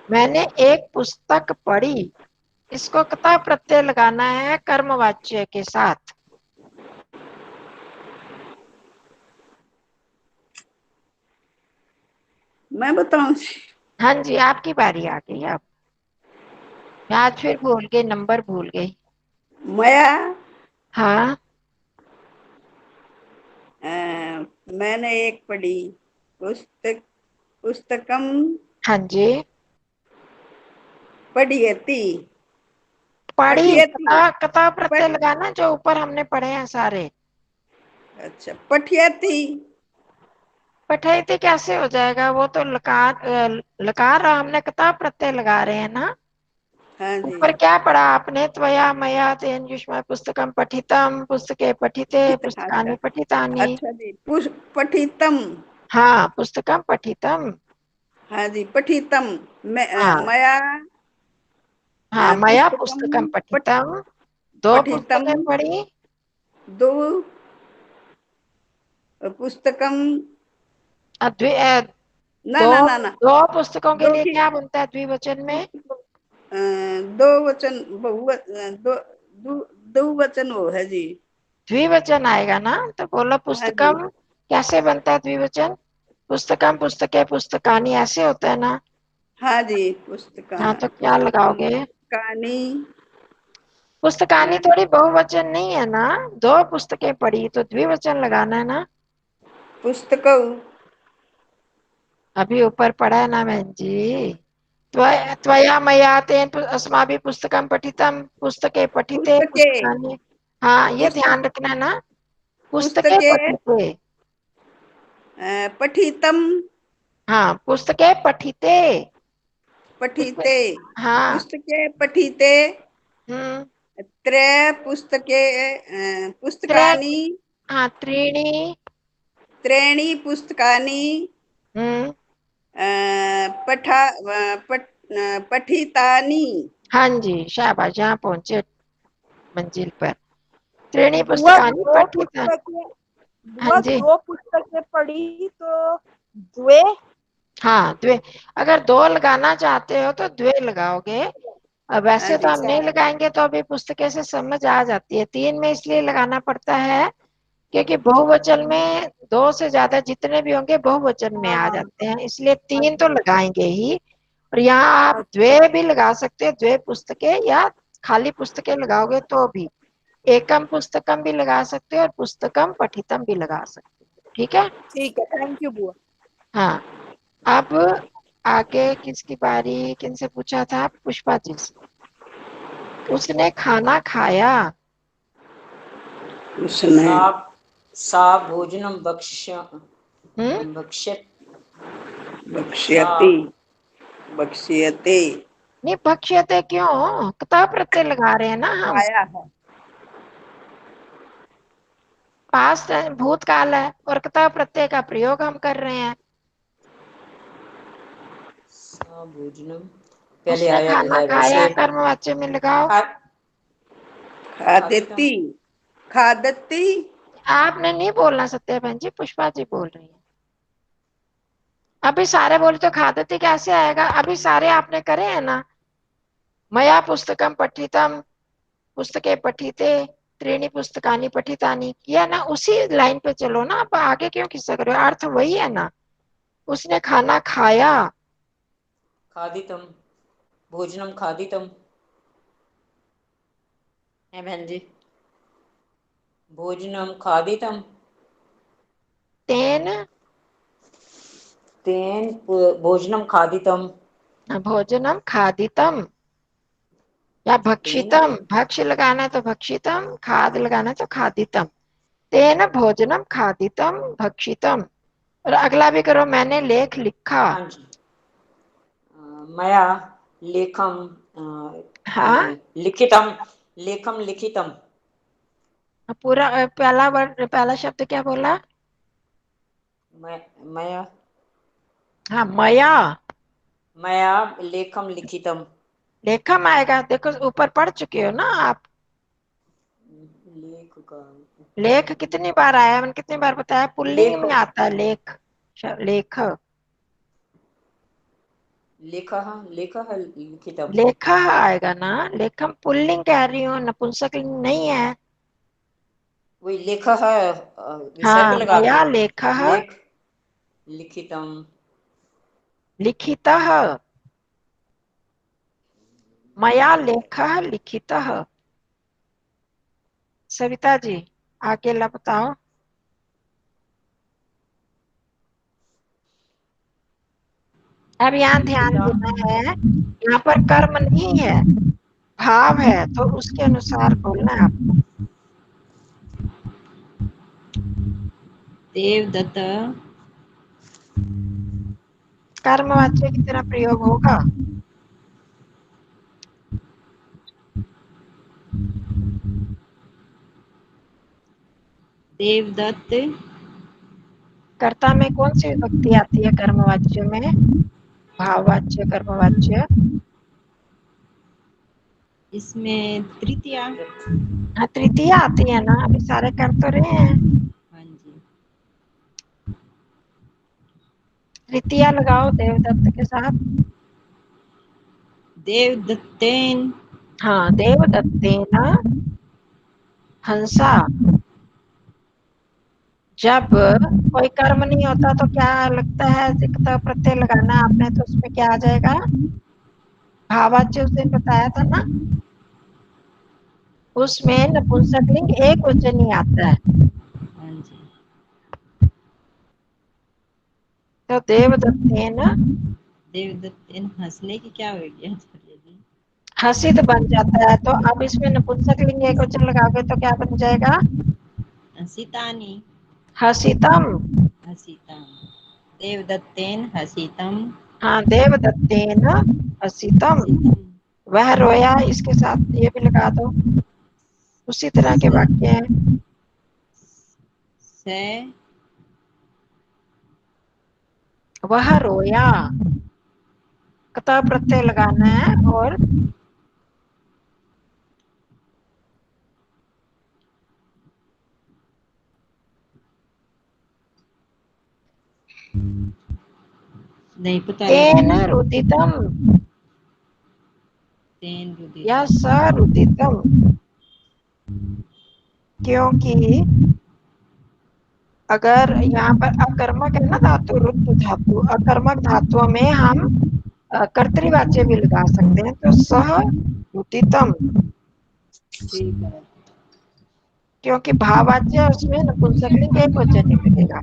मैंने एक पुस्तक पढ़ी, इसको कता प्रत्यय लगाना है कर्मवाच्य के साथ।
मैं बताऊं जी?
हाँ जी, आपकी बारी आ गई अब। मैं आज फिर भूल गई, नंबर भूल गई।
माया।
हाँ,
मैंने एक पढ़ी पुस्तक, पुस्तकम
हाँ जी,
पढ़ियती,
पढ़ी
पठियती,
कता, कता प्रत्यय
पठ
लगाना जो ऊपर हमने पढ़े हैं सारे।
अच्छा, पठियती।
पठैती कैसे हो जाएगा? वो तो लकार लकार हमने कता प्रत्यय लगा रहे हैं ना।
हाँ जी,
ऊपर क्या पढ़ा आपने? त्वया मया तेन युष्मा पुस्तकम पठितम, पुस्तके पठिते,
अच्छा,
पुस्तकानि पठितानि।
अच्छा जी, पठितम।
हाँ, पुस्तकम पठितम।
हाँ जी, पठितम।
हाँ,
मया
हाँ, मया
पुस्तकम
पुस्तकम पठितम, दो
पठितम,
पुस्तकें पढ़ी।
दो पुस्तकम। ना
दो,
ना ना ना,
दो पुस्तकों के
दो
लिए
की
क्या बनता है द्विवचन में?
पुस्तकों, दो वचन दो दो दो वचन वो है जी।
द्विवचन आएगा ना, तो बोलो
हाँ जी,
पुस्तकम। कैसे बनता है द्विवचन? पुस्तकम, पुस्तके, पुस्तकानि, ऐसे होता है ना।
हाँ जी, पुस्तका,
हाँ, तो क्या
पुस्तकम
लगाओगे?
पुस्तकानी।
पुस्तकानि थोड़ी बहुवचन नहीं है ना, दो पुस्तकें पढ़ी तो द्विवचन लगाना है ना।
पुस्तकौ।
अभी ऊपर पढ़ा है ना बहन जी, त्वया मया तेन अस्माभिः पुस्तकं पठितं, पुस्तके पठिते,
पुस्तके,
पुस्तकानि। हाँ, ये
पुस्तक
ध्यान रखना ना, पुस्तके
पुस्तके
पठिते।
पठितम,
हाँ, पुस्तके पठिते। पुस्तक,
पठिते,
हाँ।
पुस्तके पठिते,
हम्म।
त्रय पुस्तके,
त्रे,
पुस्तकानि,
हाँ, त्रीणि।
त्रीणि पुस्तकानि,
हम्म।
पठा पठ पठितानि।
हाँ जी, शाबाश, जहाँ पहुंचे मंजिल पर। त्रीणि
बुआ
पुस्तकानि
दो
पठिता।
पुस्तकें,
हाँ
बुआ
जी,
दो पुस्तकें पढ़ी तो द्वे।
हाँ, द्वे। अगर दो लगाना चाहते हो तो द्वे लगाओगे। अब
हाँ
वैसे तो
जी,
हम नहीं लगाएंगे, तो अभी पुस्तकें से समझ आ जाती है। तीन में इसलिए लगाना पड़ता है क्योंकि बहुवचन में दो से ज्यादा जितने भी होंगे बहुवचन में आ
हाँ,
जाते हैं, इसलिए तीन तो
अच्छा
लगाएंगे ही। और यहाँ आप
अच्छा।
द्वे भी लगा सकते हैं, द्वे पुस्तकें, या खाली पुस्तकें लगाओगे तो भी। एकम पुस्तकम भी लगा सकते हो और पुस्तकम पठितम भी लगा सकते हो। ठीक है।
ठीक है, थैंक यू बुआ।
हाँ, अब आगे किसकी बारी? किनसे पूछा था? पुष्पा जी से। उसने खाना खाया।
उसने
सा सा भोजनं
हम्म।
भक्ष्यत सा
बक्ष्यति, बक्ष्यते,
नहीं, भक्ष्यते क्यों? कता प्रत्यय लगा रहे हैं ना हम।
खाया है।
पास्ट भूतकाल है और कता प्रत्यय का प्रयोग हम कर रहे हैं।
सा भोजनम पहले
उसने
आया तो
खाना
है
खाया,
वैसे।
कर्मवाच्य में लगाओ।
खा खादितम
खादती, खादती,
आपने नहीं बोलना सत्या बहन जी, पुष्पा जी बोल रही है। अभी सारे बोले तो खादती कैसे आएगा, अभी सारे आपने करे हैं ना। मया पुस्तकम पठितम, पुस्तके पठिते, त्रीणी पुस्तकानि पठितानि, किया ना, उसी लाइन पे चलो ना, आप आगे क्यों खिसक रहे हो, अर्थ वही है ना। उसने खाना खाया,
खादितम, भोजनम खादितम है बहन जी, भोजनम खादितम,
तेन
तेन भोजनम खादितम,
भोजनम खादितम, या
तेन
भक्षितम, भक्ष्य लगाना है तो भक्षितम, खाद लगाना है तो खादितम। तेन भोजनम खादितम भक्षितम। और अगला भी करो, मैंने लेख लिखा।
हाँ जी। मया लेखम
हाँ,
लिखितम, लेखम लिखितम,
पूरा पहला वर्ड, पहला शब्द क्या बोला?
मया,
हाँ, मया
मया लेखम लिखितम,
लेखम आएगा, देखो ऊपर पढ़ चुके हो ना आप।
लेख का
लेख कितनी बार आया, मैंने कितनी बार बताया, पुल्लिंग
लेख,
में आता है लेख। लेख,
लेख, लेख लिखितम,
लेखा आएगा ना, लेखम पुल्लिंग कह रही हूँ, नपुंसकलिंग नहीं है।
वही लेख है, विसर्ग
हाँ,
लगा के,
मया लेख
लेख लिखितम,
लिखित, मया लेख लिखित। सविता जी आगे ला बताओ। अब यहाँ ध्यान
लिखिता,
देना है, यहाँ पर कर्म नहीं है, भाव है, तो उसके अनुसार बोलना है आपको।
देवदत्त,
कर्मवाच्य की तरह प्रयोग होगा।
देवदत्त,
कर्ता में कौन सी विभक्ति आती है कर्मवाच्य में? भाववाच्य, कर्मवाच्य।
इसमें तृतीया।
हाँ, तृतीया आती है ना, अभी सारे कर तो रहे हैं।
हाँ जी।
तृतीया लगाओ देवदत्त के साथ।
देवदत्तेन,
हाँ, देवदत्तेन हंसा। जब कोई कर्म नहीं होता तो क्या लगता है, सिकता प्रत्यय लगाना आपने, तो उसमें क्या आ जाएगा? भाववाच्य उस दिन बताया था ना, उसमें नपुंसकलिंग एक वचन ही आता है।
हाँ जी।
तो देवदत्तेन
देवदत्तेन हंसने की क्या होगी आचार्य जी?
हसित बन जाता है, तो अब इसमें नपुंसकलिंग एक वचन लगाओगे तो क्या बन जाएगा?
हसितानि,
हसितम।
हसितम, देवदत्तेन हसितम,
हाँ, देवदत्तेन हसितम,
हसितम,
वह रोया, इसके साथ ये भी लगा दो, उसी तरह के
स,
वाक्य हैं।
से,
वह रोया, कतः प्रत्यय लगाना है, और
नहीं पता
तेन
लगा।
रुदितम
तेन
या
रुदितम,
सरुदितम, क्योंकि अगर यहाँ पर अकर्मक है ना धातु, रुद्ध धातु, अकर्मक धातुओं में हम कर्तृवाच्य भी लगा सकते हैं, तो सह रुदितम,
ठीक है।
क्योंकि भाववाच्य है, उसमें नपुंसकलिंग एक वचन नहीं लगेगा।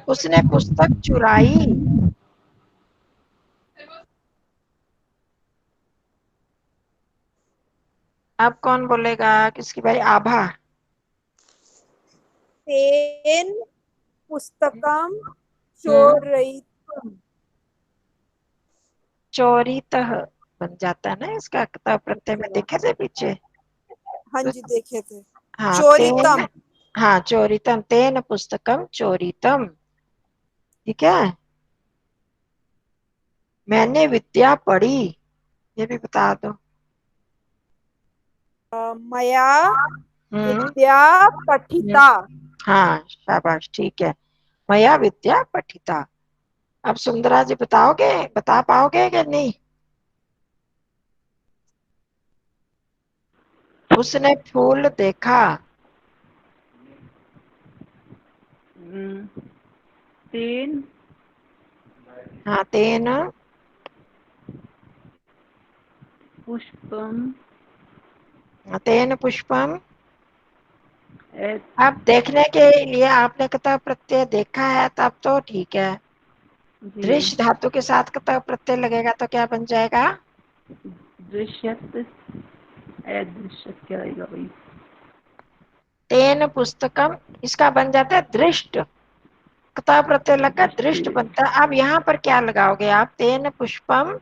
उसने पुस्तक चुराई, अब कौन बोलेगा, किसकी भाई? आभा।
तेन पुस्तकम
हम्म,
चोरयितुम।
चोरितः बन जाता है ना इसका, कर्ता प्रत्यय में देखे थे पीछे।
हाँ
तो
जी, देखे थे।
हाँ, तेन,
चोरितम।
हाँ चोरितम, तेन पुस्तकम चोरितम, ठीक है। मैंने विद्या पढ़ी, ये भी बता दो।
मया विद्या पठिता।
हाँ शाबाश, ठीक है। मया विद्या पठिता। अब सुंदरा जी बताओगे, बता पाओगे कि नहीं? उसने फूल देखा।
तेन
हाँ तेन
पुष्पम
तेन पुष्पम।
ए-
अब देखने के लिए आपने कतः प्रत्यय देखा है तब तो ठीक है।
जी
दृश्य धातु के साथ कतः प्रत्यय लगेगा तो क्या बन जाएगा?
दृश्यत अदृश्यत क्या आएगा भाई?
तेन पुस्तकम, इसका बन जाता है दृष्ट। कतः प्रत्यय लगा दृष्ट
दृष्टि
बनता है। अब यहाँ पर क्या लगाओगे आप? तेन पुष्पम।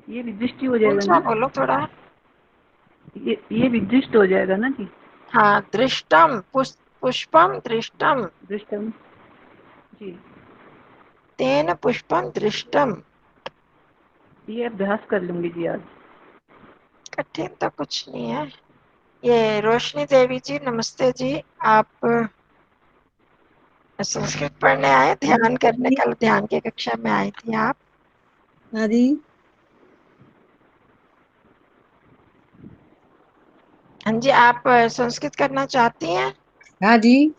ये भी दृष्टि हो जाएगा
ऊंचा
ना?
बोलो थोड़ा।
ये भी दृष्ट हो जाएगा ना जी?
हाँ दृष्टम, पुष्पम दृष्टम।
दृष्टम जी।
तेन पुष्पम दृष्टम।
ये अभ्यास कर लूंगी जी आज।
कठिन तो कुछ नहीं है। ये रोशनी देवी जी नमस्ते जी। आप संस्कृत पढ़ने आए, ध्यान करने, कल ध्यान की कक्षा में आई थी आप?
हाँ जी।
हाँ जी, आप संस्कृत करना चाहती हैं?
हाँ जी।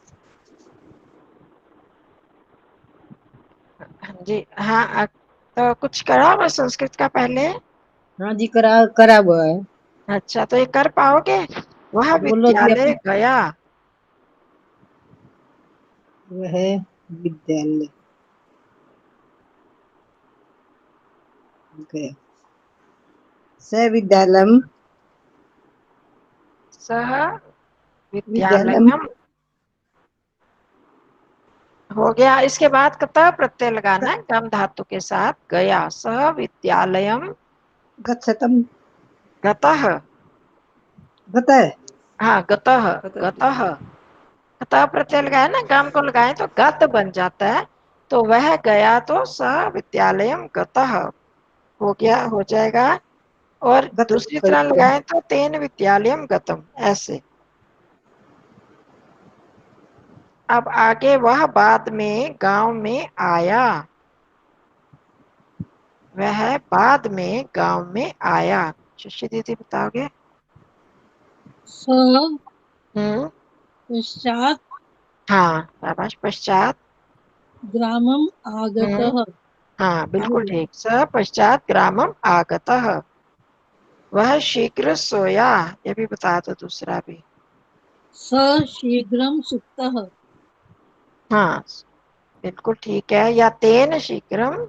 हाँ जी हाँ। तो कुछ करा हुआ संस्कृत का पहले?
हाँ जी, करा करा हुआ है।
अच्छा, तो ये कर पाओगे? वह
बोलो जी
विद्यालय
अपना।
गया।
वह विद्यालय गया। स विद्यालयम
सह
विद्यालयम
विद्यालयम हो गया। इसके बाद कतः प्रत्यय लगाना है गम धातु के साथ। गया, सह विद्यालयम
गच्छतम
गतः।
गतः।
हाँ गतः, गतः। कतः प्रत्यय लगाया ना, गम को लगाए तो गत बन जाता है। तो वह गया तो सह विद्यालयम गतः हो गया, हो जाएगा। और
गत
दूसरी तरह लगाए तो तेन विद्यालयम गतम, ऐसे। अब आगे, वह बाद में गांव में आया। वह बाद में गांव में आया। शशि दीदी बताओगे?
स
हम्म।
पश्चात
हाँ शाबाश, पश्चात।
ग्रामम
हम्म।
आगतः।
हाँ बिल्कुल ठीक। स पश्चात ग्रामम आगतः। वह शीघ्र सोया। ये भी बता दो दूसरा भी।
स शीघ्रम सुप्तः।
हाँ बिल्कुल ठीक है। या तेन शीघ्रम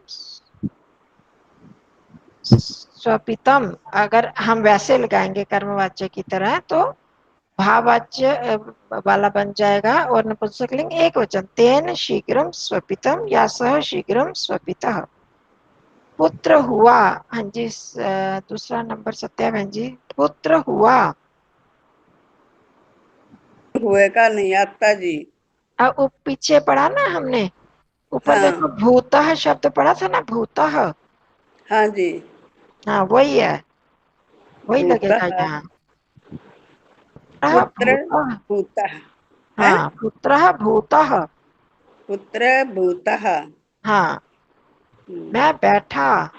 स्वपितम, अगर हम वैसे लगाएंगे कर्मवाच्य की तरह तो भाववाच्य वाला बन जाएगा और नपुंसकलिंग एक वचन। तेन शीघ्रम स्वपितम या सह शीघ्रम स्वपितः। पुत्र हुआ। हाँ जी, दूसरा नंबर सत्या बहन जी। पुत्र हुआ।
हुए का नहीं आता जी।
अब पीछे पढ़ा ना हमने, ऊपर
हाँ
देखो भूतः शब्द पढ़ा था ना, भूतः।
हाँ जी।
हाँ वही है, वही लगेगा
भूतः
यहाँ।
पुत्र
भूतः।
भूतः है।
हाँ पुत्रः भूतः।
पुत्र भूतः।
हाँ मैं बैठा।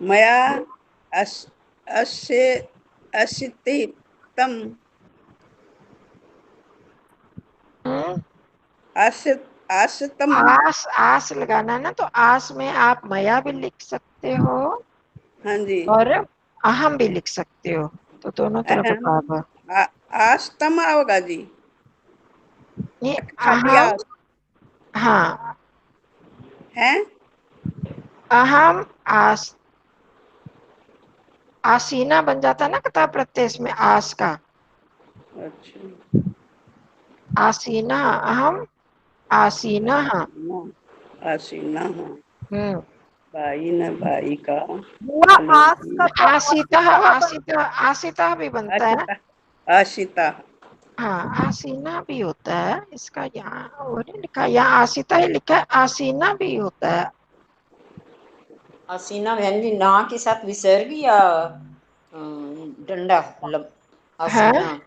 मया अस अस्य अशितितम
हम्म,
आस आसतम।
आस, आस लगाना है ना, तो आस में आप मया भी लिख सकते हो
हाँ जी।
और अहम भी लिख सकते हो, तो दोनों तरफ
अहम
बराबर।
आस्तम होगा जी।
ये
खाली
अहम।
आस
हाँ
है।
अहम आस, आसीना बन जाता है ना कथा प्रत्यय में आस का।
अच्छा।
आसीना, अहम आसीना।
आसीना हाँ।
हम्म।
बाई न बाई का
हुआ आस का तो
आसिता,
आसिता बन।
आसिता, आसिता भी बनता है।
आशिता आशिता।
हाँ आसीना भी होता है, इसका यहाँ और नहीं लिखा, यहाँ आसिता ही लिखा है, आसीना भी होता है।
असीना बहन जी ना के साथ विसर्ग या डंडा
है
आसीना,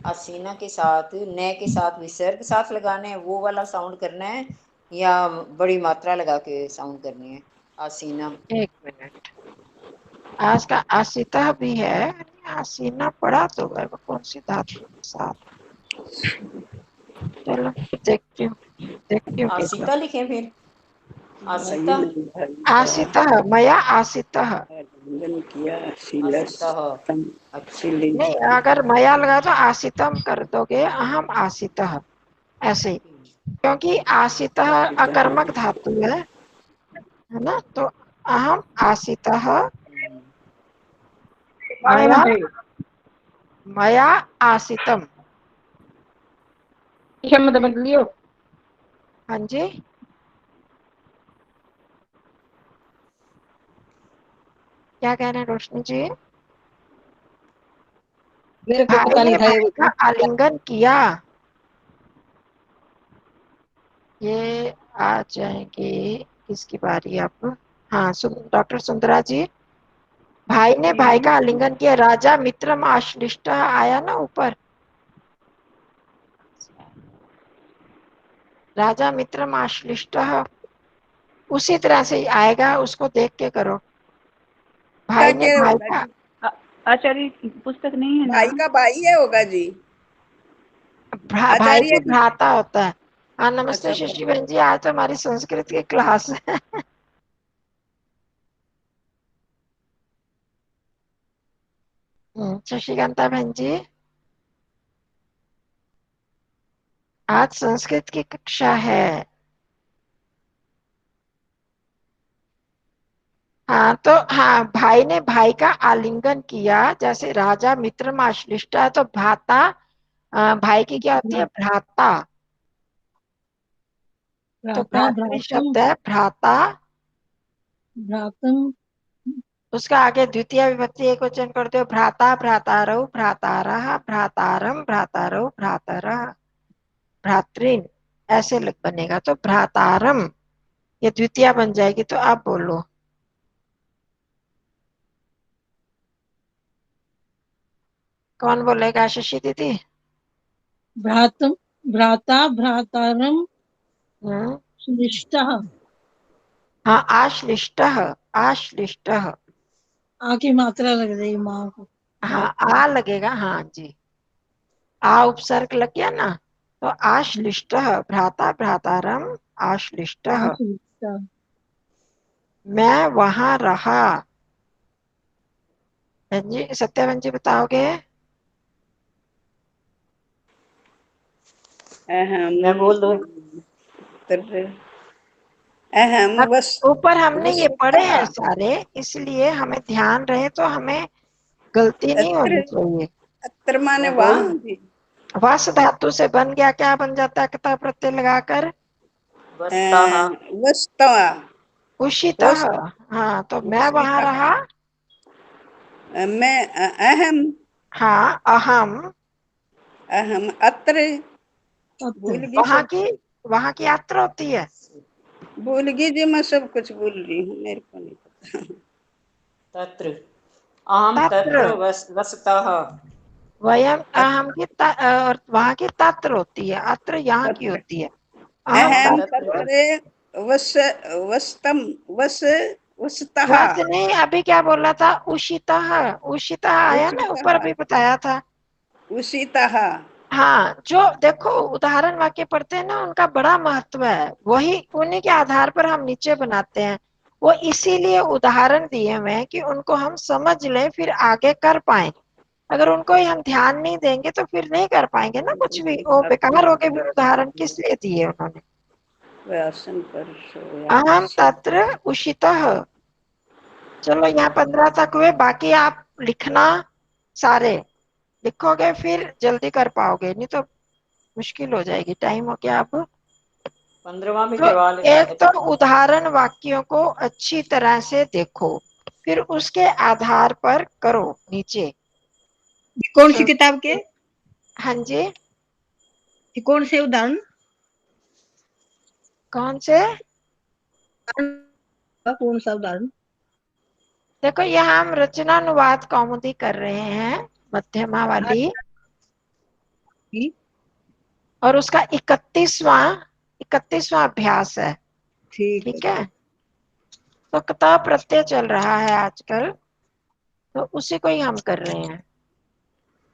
आसीना के साथ न के साथ विसर्ग साथ लगाने हैं, वो वाला साउंड करना है या बड़ी मात्रा लगा के साउंड करनी है? आसीना।
1 मिनट। आज का आसिता भी है, आसीना पड़ा तो है, वो कौन सी धातु के साथ। चलो देखती हूँ कैसा।
आसिता लिखें फिर,
भाई
आसिता।
ने भाई
आसिता मया आसिता।
आलिंगन किया शिलस
आसिता
तम
अच्छा।
शिलिंग।
नहीं, अगर मया लगा तो आसितम कर दोगे, अहम आसिता ऐसे ही, क्योंकि आसिता अकर्मक धातु है ना, तो अहम आसिता मया मया आसितम।
शब्द बदलियो।
हाँ जी, क्या कह रहे हैं रोशनी जी?
मेरे को
भाई
पता नहीं
ने
था
भाई का
ये।
आलिंगन किया, ये आ जाएंगे। किसकी बारी अब? हाँ, डॉक्टर सुंदरा जी। भाई ने भाई का आलिंगन किया, राजा मित्रम आश्लिष्ट आया ना ऊपर, राजा मित्रम आश्लिष्ट उसी तरह से ही आएगा, उसको देख के करो।
का
भाई ने
क्या
भाई
होगा
का,
जी?
आचार्य पुस्तक नहीं है
भाई
ना?
का भाई है होगा जी।
भाई
आचार्य
को
जी।
भ्राता होता है। हाँ, नमस्ते
अच्छा
शशि बहन जी, आज तो हमारी संस्कृत की क्लास है। शशिकांता बहन जी, आज संस्कृत की कक्षा है। हाँ तो हाँ, भाई ने भाई का आलिंगन किया, जैसे राजा मित्र में आश्लिष्ट है तो भ्राता, भाई की क्या होती है? भ्राता। तो
भ्राता
भ्रातृ
भ्रातम
शब्द है भ्राता,
भ्रातम
उसका आगे द्वितीय विभक्ति एक वचन करते हो, भ्राता भ्रातारौ भ्रातारः भ्रातारम भ्रातारौ भ्रातरः भ्रातृन, ऐसे बनेगा। तो भ्रातारम ये द्वितीय बन जाएगी। तो आप बोलो, कौन बोलेगा? शशि दीदी।
भ्रातम भ्राता भ्रातारम
हम्म,
श्लिष्टः।
हाँ, आश्लिष्टः, आश्लिष्टः।
आ की मात्रा लग रही माँ को।
हाँ, आ लगेगा, हाँ जी, आ उपसर्ग लग गया ना, तो आश्लिष्टः, भ्राता भ्रातारम आश्लिष्टः।
श्लिष्टः।
मैं वहां रहा। बहन जी, सत्या बहन जी बताओगे?
अहम
मैं बोल दूं?
अहम
अब
वस
ऊपर हमने ये पढ़े
वस्तुतः
हैं सारे, इसलिए हमें ध्यान रहे तो हमें गलती नहीं होनी
अत्र
चाहिए।
अत्र माने
मैं बोल
वहां
दूं?
जी।
वस धातु से बन गया, क्या बन जाता है? कता प्रत्यय लगाकर
वस्तः।
वस्तवा
उषितः।
वस्त
हाँ, तो मैं वहां
वस्तुतः
रहा।
मैं अहम
हाँ, अहम।
अहम अत्र
अत्र
भूल गई सब।
वहां की यात्रा होती है।
भूल गई जी, मैं सब कुछ भूल रही हूँ, मेरे को नहीं पता।
तत्र अहम
तत्र
तत्र वस्तः।
वयम,
अत-
अहम की और वहां की तत्र होती है, अत्र यहाँ की
तत्र
होती है। अहम
अहम
तत्र।
तत्र वस वस्तम वस वस्तः
वस नहीं, अभी क्या बोला था? उषितः, उषितः आया ना ऊपर,
उषितः
भी बताया था।
उषितः।
हाँ, जो देखो उदाहरण वाक्य पढ़ते हैं ना, उनका बड़ा महत्व है, वही उन्हीं के आधार पर हम नीचे बनाते हैं। वो इसीलिए उदाहरण दिए हुए हैं कि उनको हम समझ लें, फिर आगे कर पाए। अगर उनको ही हम ध्यान नहीं देंगे तो फिर नहीं कर पाएंगे ना कुछ भी, वो बेकार हो गए। फिर उदाहरण किस लिए दिए उन्होंने?
व्यासन पर
अहम
सोया
तत्र उषितः। चलो, यहाँ 15 तक हुए, बाकी आप लिखना सारे। लिखोगे फिर जल्दी कर पाओगे, नहीं तो मुश्किल हो जाएगी। टाइम हो गया अब।
15वां भी
तो
करवा लेना
एक
है
तो
तो।
उदाहरण वाक्यों को अच्छी तरह से देखो, फिर उसके आधार पर करो नीचे।
कौन सी किताब के?
संस्कृत। हाँ जी,
ये कौन से उदाहरण?
कौन से?
कौन सा उदाहरण?
देखो यहाँ हम रचनानुवाद कौमुदी कर रहे हैं, मध्यमा वाली, और उसका 31वां अभ्यास है। ठीक है, तो कता प्रत्यय चल रहा है आजकल, तो उसी को ही हम कर रहे हैं।